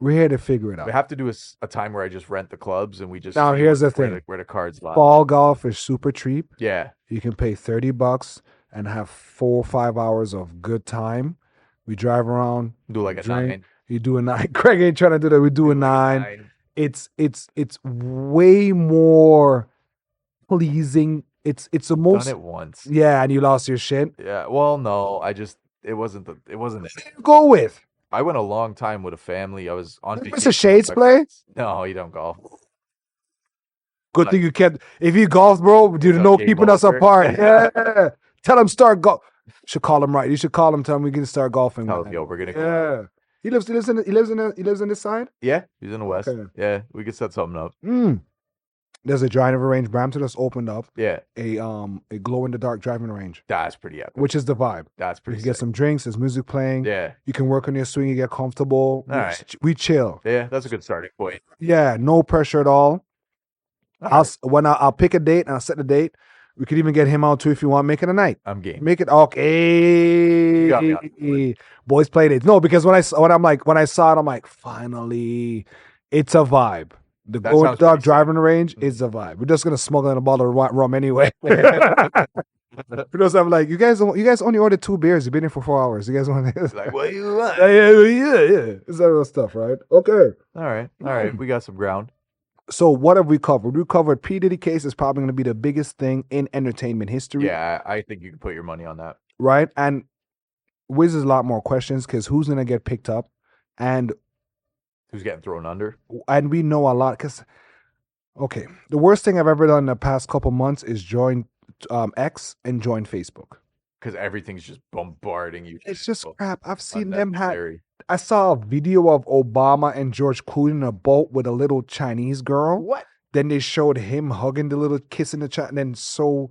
We're here to figure it We out. have to do a time where I just rent the clubs and we just Now, see here's the where thing. where the cards lie. Fall golf is super cheap. Yeah, You can pay $30 and have 4 or 5 hours of good time. We drive around. do like a drink. 9. You do a 9. Craig ain't trying to do that. We do a 9. It's way more pleasing. It's the Done most it once. yeah, and you lost your shit. Yeah. Well, no, it wasn't it. Go with. I went a long time with a family. I was on vacation. Mr. Shades with my play? friends. No, you don't golf. Good Like- thing you kept. If you golf, bro, you a know game keeping us golfer. apart. Yeah. Tell him start golf. Should call him right. You should call him. Tell him we can start golfing. Tell man. him, yo, we're gonna go. Yeah. He lives in this side. Yeah, he's in the west. Okay. Yeah, we could set something up. There's a driving range. Brampton just opened up Yeah, a glow in the dark driving range, that's pretty epic. which is the vibe. That's You pretty can get sick. some drinks. There's music playing. Yeah, You can work on your swing. You get comfortable. All right. We chill. yeah, that's a good starting point. Yeah, no pressure at all. I'll pick a date and I'll set the date. We could even get him out too if you want. Make it a night. I'm game. Make it okay. You got me on Boys play dates. No, because when I saw it, I'm like, finally, it's a vibe. The That going sounds dog pretty driving range is a vibe. We're just gonna smuggle in a bottle of rum anyway. Because I'm like, you guys only ordered 2 beers. You've been here for 4 hours. You guys want this? Like, what you want? Yeah. It's that real stuff, right? Okay. All right, we got some ground. So what have we covered? We covered P. Diddy case is probably going to be the biggest thing in entertainment history. Yeah, I think you can put your money on that. Right? And Wiz is a lot more questions because who's going to get picked up? And Who's getting thrown under? we know a lot because, okay, the worst thing I've ever done in the past couple months is join X and join Facebook. Because everything's just bombarding you. It's just crap. I've seen them have. Unnecessary. I saw a video of Obama and George Clooney in a boat with a little Chinese girl. What? Then they showed him hugging the little kissing the child, and then so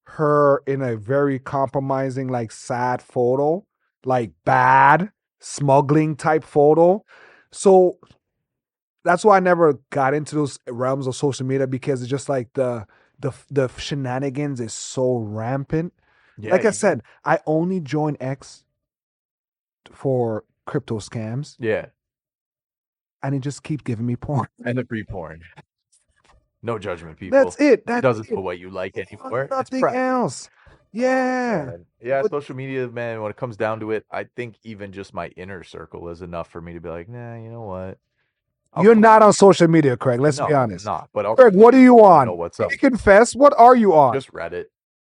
her in a very compromising, like sad photo, like bad smuggling type photo. So that's why I never got into those realms of social media because it's just like the shenanigans is so rampant. Yeah, Like I said, I only join X for crypto scams, Yeah, and it just keeps giving me porn. and the free porn. No judgment, people. That's it. It That's doesn't it. put what you like anymore. It's Nothing prep. else. Yeah. Man. Yeah, But- social media, man, when it comes down to it, I think even just my inner circle is enough for me to be like, nah, you know what? I'll You're come- not on social media, Craig. Let's No, be I'm honest. not, but I'll Craig, what are you on? know what's up. You confess. What are you on? Just Reddit.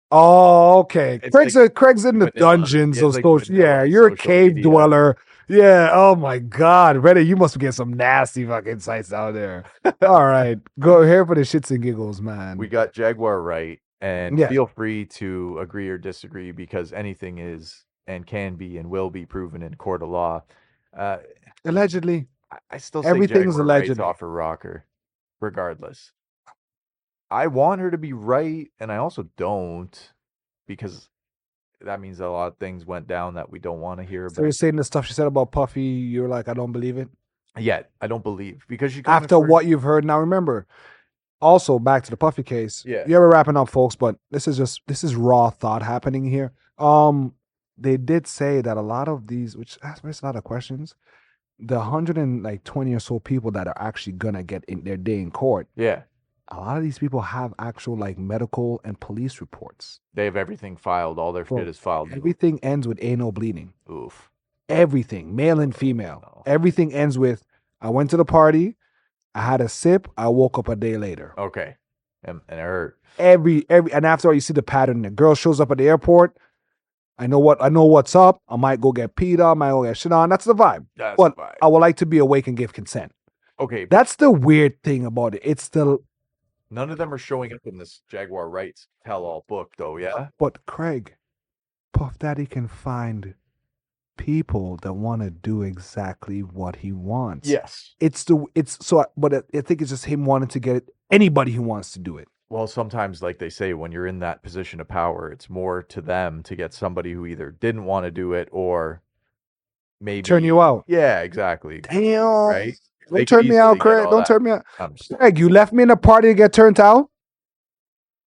Oh, okay. It's Craig's in the vanilla. dungeons Yeah, of it's like social. vanilla Yeah, you're a social cave media. dweller. Yeah. Oh my God, Reddit. You must get some nasty fucking sites out there. All right, go here for the shits and giggles, man. We got Jaguar Wright, and Yeah. feel free to agree or disagree because anything is and can be and will be proven in court of law. Allegedly. I still say Everything's Jaguar Wright's allegedly. off her rocker, regardless. I want her to be right, and I also don't, because that means a lot of things went down that we don't want to hear So you're about. saying the stuff she said about Puffy, you're like, I don't believe it. Yet, I don't believe because she couldn't After afford- what you've heard, now remember. Also, back to the Puffy case. Yeah. You're wrapping up, folks, but this is raw thought happening here. They did say that a lot of these, which there's a lot of questions, the 120 or so people that are actually gonna get in their day in court. Yeah, a lot of these people have actual like medical and police reports. They have everything filed. All their shit Bro, is filed. everything ends with anal bleeding. Oof. Everything, male and female. No. Everything ends with I went to the party, I had a sip, I woke up a day later. Okay. And it hurt. Every and after all, you see the pattern. The girl shows up at the airport. I know what's up. I might go get peed on, I might go get shit on. That's the vibe. That's But fine. I would like to be awake and give consent. Okay. That's the weird thing about it. It's the None of them are showing up in this Jaguar Wright's tell-all book, though. Yeah. but Craig, Puff Daddy can find people that want to do exactly what he wants. Yes. But I think it's just him wanting to get it, anybody who wants to do it. Well, sometimes, like they say, when you're in that position of power, it's more to them to get somebody who either didn't want to do it or maybe Turn you out. Yeah, exactly. Damn. Right? Don't They turn could me out, easily get Craig. all Don't that. turn me out. I'm just- Craig, you left me in a party to get turned out?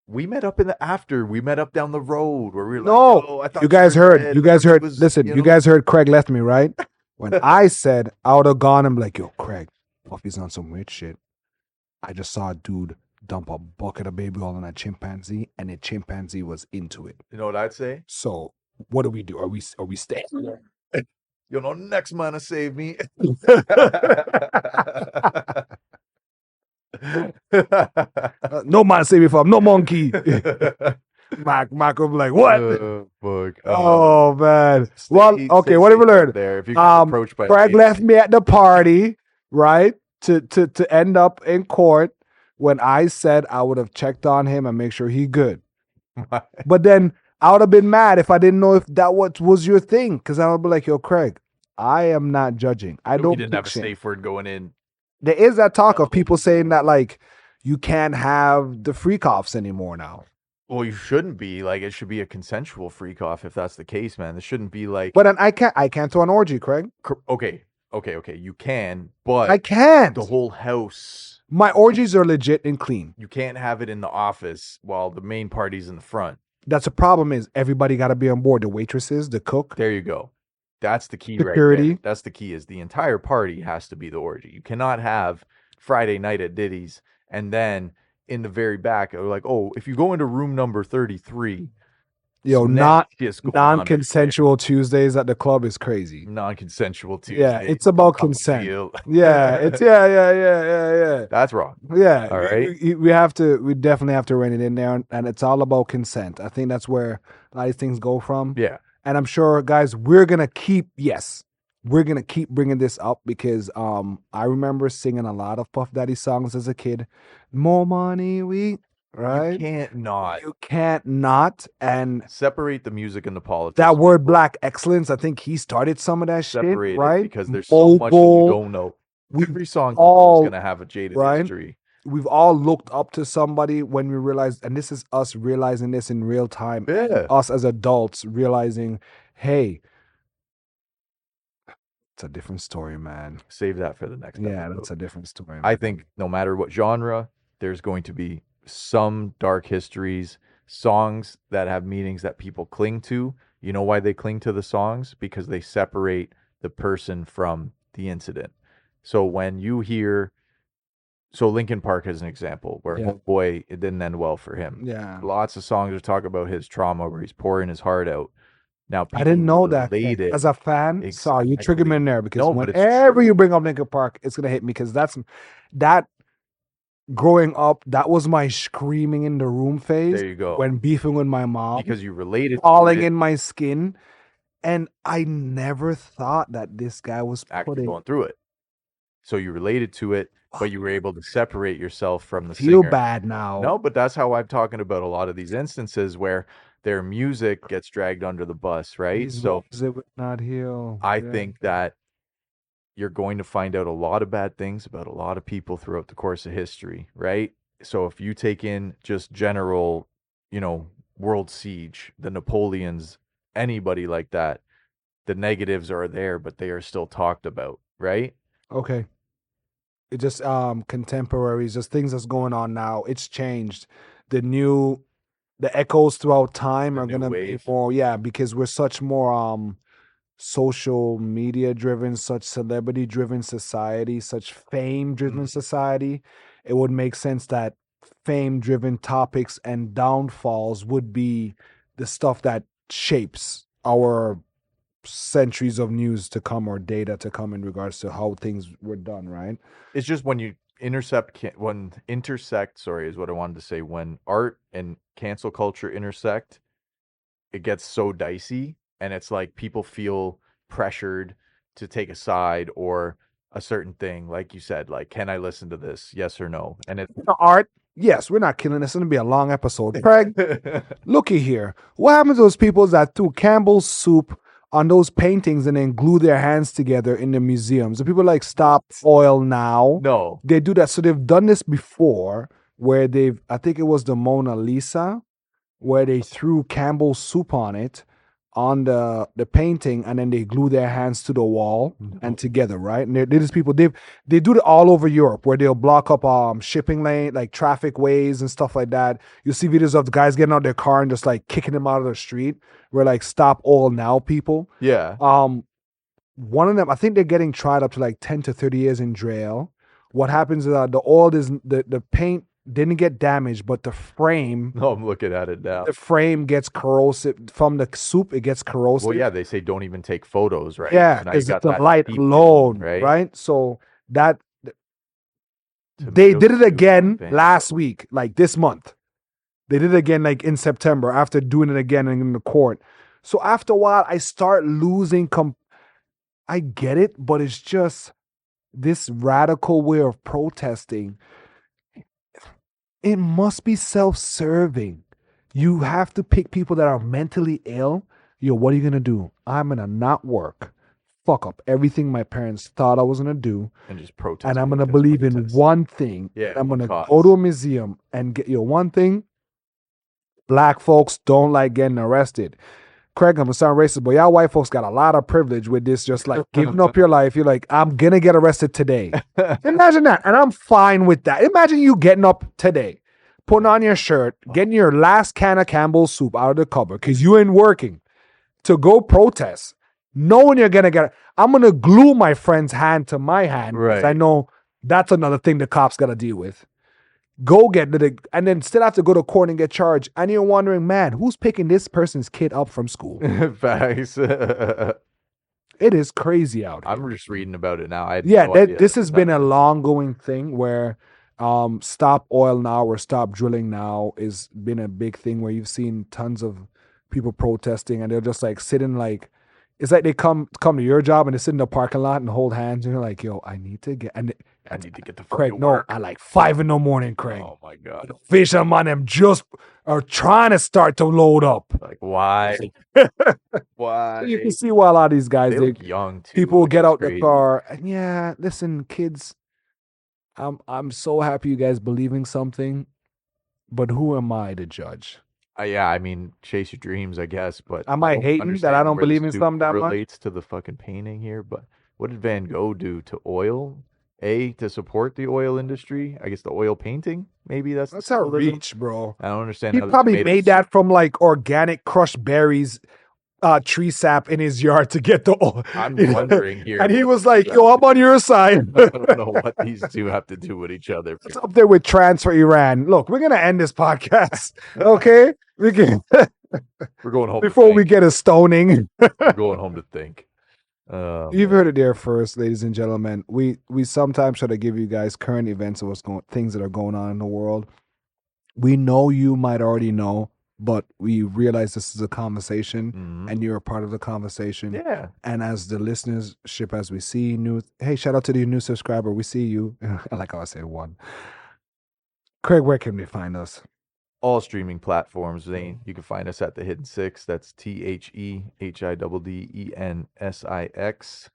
We met up in the after. We met up down the road where we were No. like, "Oh, I thought You guys were heard. dead." You guys It heard. was, Listen, you know, guys heard Craig left me, right? When I said I would have gone, I'm like, yo, Craig, Puffy's on some weird shit. I just saw a dude dump a bucket of baby oil on a chimpanzee, and the chimpanzee was into it. You know what I'd say? So what do we do? Are we staying? You know, next man to save me. No man say before, I'm no monkey. Mark will be like, what? Fuck. Oh man. Well, okay, what have we learned? There, if you get approached by Craig left me at the party, right? To end up in court when I said I would have checked on him and make sure he good. But then I would have been mad if I didn't know if that was your thing. Because I would be like, yo, Craig, I am not judging. I don't We didn't have a pick shit. safe word going in. There is that talk of people saying that like you can't have the freak offs anymore now. Well, you shouldn't be. Like, it should be a consensual freak off if that's the case, man. This shouldn't be like. But then I can't throw an orgy, Craig. Okay. You can, but I can't. the whole house. My orgies are legit and clean. You can't have it in the office while the main party's in the front. That's the problem is everybody got to be on board. The waitresses, the cook. There you go. That's the key Security. right there. That's the key is the entire party has to be the orgy. You cannot have Friday night at Diddy's and then in the very back, they're like, oh, if you go into room number 33, Yo, some not nasty is going on non-consensual Tuesdays at the club is crazy. non-consensual Tuesday. Yeah, it's about Cup of consent. veal. Yeah, it's yeah. That's wrong. Yeah, All right. we definitely have to rein it in there, and it's all about consent. I think that's where a lot of things go from. Yeah. And I'm sure, guys, we're gonna keep bringing this up because I remember singing a lot of Puff Daddy songs as a kid. More money, right? You You can't not. And separate the music and the politics. that word black excellence, I think he started some of that separate shit, it right? because there's so much that you don't know. We've Every song all- is going to have a jaded right? history. We've all looked up to somebody when we realized, and this is us realizing this in real time. Yeah. Us as adults realizing, hey, it's a different story, man. Save that for the next Yeah, episode. that's a different story. I think no matter what genre, there's going to be some dark histories, songs that have meanings that people cling to. You know why they cling to the songs? Because they separate the person from the incident. So when you hear, so Linkin Park as an example, where Yeah. boy, it didn't end well for him. Yeah. Lots of songs that talk about his trauma where he's pouring his heart out. Now, I didn't know that. relate it. As a fan, sorry, you triggered me in there because No, but it's whenever true. you bring up Linkin Park, it's gonna hit me because that growing up, that was my screaming in the room phase There you go. when beefing with my mom, Because you related falling to it, in my skin, and I never thought that this guy was actually putting going through it. So you related to it, but you were able to separate yourself from the feel singer. bad now. No, but that's how I'm talking about a lot of these instances where their music gets dragged under the bus, right? These So wounds that would not heal. I Yeah. think that you're going to find out a lot of bad things about a lot of people throughout the course of history, right? So if you take in just general, world siege, the Napoleons, anybody like that, the negatives are there, but they are still talked about, right? Okay. It just contemporaries, just things that's going on now. It's changed. The echoes throughout time The are new gonna be wave. more, yeah, because we're such more social media driven, such celebrity driven society, such fame driven society. It would make sense that fame-driven topics and downfalls would be the stuff that shapes our centuries of news to come or data to come in regards to how things were done, right? It's just when you intersect, sorry, is what I wanted to say. When art and cancel culture intersect, it gets so dicey, and it's like people feel pressured to take a side or a certain thing. Like you said, like, can I listen to this? Yes or no? And it Art, yes, we're not killing this. It's going to be a long episode. Craig, looky here. What happens to those people that threw Campbell's soup on those paintings and then glue their hands together in the museums? The people like Stop Oil Now. no, They do that. So they've done this before where I think it was the Mona Lisa, where they threw Campbell's soup on it, on the painting, and then they glue their hands to the wall and together, right? And these people, they do it all over Europe, where they'll block up shipping lane, like traffic ways and stuff like that. You see videos of the guys getting out their car and just like kicking them out of the street. Where like Stop Oil Now people. yeah, One of them, I think they're getting tried up to like 10 to 30 years in jail. What happens is the oil is the paint didn't get damaged, but the frame no, I'm looking at it now. gets corrosive from the soup. It gets corrosive. Well, yeah, they say don't even take photos, right? Yeah, So now you because got it's the that light deep alone, tone, right? So that they Tomato did it soup again thing. last week, like this month. They did it again, like in September, after doing it again in the court. So after a while, I start losing. I get it, but it's just this radical way of protesting. It must be self-serving. You have to pick people that are mentally ill. Yo, what are you gonna do? I'm gonna not work, fuck up everything my parents thought I was gonna do, and just protest. and I'm gonna protest, believe in protest. one thing. Yeah, I'm one gonna cause. go to a museum and get one thing. Black folks don't like getting arrested. Craig, I'm gonna sound racist, but y'all white folks got a lot of privilege with this, just like giving up your life. You're like, I'm gonna get arrested today. Imagine that. And I'm fine with that. Imagine you getting up today, putting on your shirt, getting your last can of Campbell's soup out of the cupboard because you ain't working, to go protest, knowing you're gonna get. I'm gonna glue my friend's hand to my hand because I Right. know that's another thing the cops gotta deal with. Go get and then still have to go to court and get charged. And you're wondering, man, who's picking this person's kid up from school? Facts. It is crazy out here. I'm just reading about it now. I had Yeah, no idea this that has been a long going thing where Stop Oil Now or Stop Drilling Now has been a big thing where you've seen tons of people protesting and they're just like sitting like, it's like they come to your job and they sit in the parking lot and hold hands and you're like, yo, I need to get, and I need to get the fuck Craig, to no, work. at like 5 in the morning, Craig. Oh my god. Fish on them just are trying to start to load up. Like why? Why? You can see why a lot of these guys, They look young too. people which get is out the crazy. car and yeah, listen, kids, I'm so happy you guys believe in something, but who am I to judge? Yeah, I mean, chase your dreams, I guess. But Am I don't hating that understand I don't where the believe in soup something that much? relates to the fucking painting here. But what did Van Gogh do to oil? To support the oil industry? I guess the oil painting. Maybe that's That's the a symbolism. reach, bro. I don't understand. He how the probably tomatoes- made that from like organic crushed berries, tree sap in his yard to get the oil. I'm wondering here. And he what was these like, two yo, have I'm on your side. to- I don't know what these two have to do with each other. It's up there with transfer Iran. Look, we're gonna end this podcast, okay? We can We're going home before to we think. get a stoning. We're going home to think. You've heard it there first, ladies and gentlemen. We sometimes try to give you guys current events of things that are going on in the world. We know you might already know, but we realize this is a conversation, Mhm. and you're a part of the conversation. Yeah. And as the listenership, as we see new, hey, shout out to the new subscriber. We see you. I like how I say one. Craig, where can we find us? All streaming platforms, Zane. You can find us at The Hidden Six. That's TheHidden6.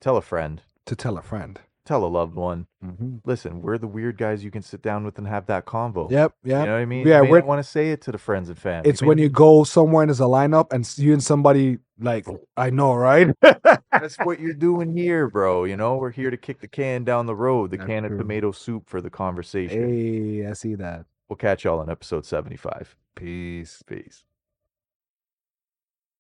Tell a friend. To tell a friend. Tell a loved one. Mm-hmm. Listen, we're the weird guys you can sit down with and have that convo. Yep. You know what I mean? Yeah, you may we're- not want to say it to the friends and family. It's when you go somewhere and there's a lineup and you and somebody like, I know, right? That's what you're doing here, bro. You know, we're here to kick the can down the road, the That's can true. of tomato soup for the conversation. Hey, I see that. We'll catch y'all on episode 75. Peace. Peace.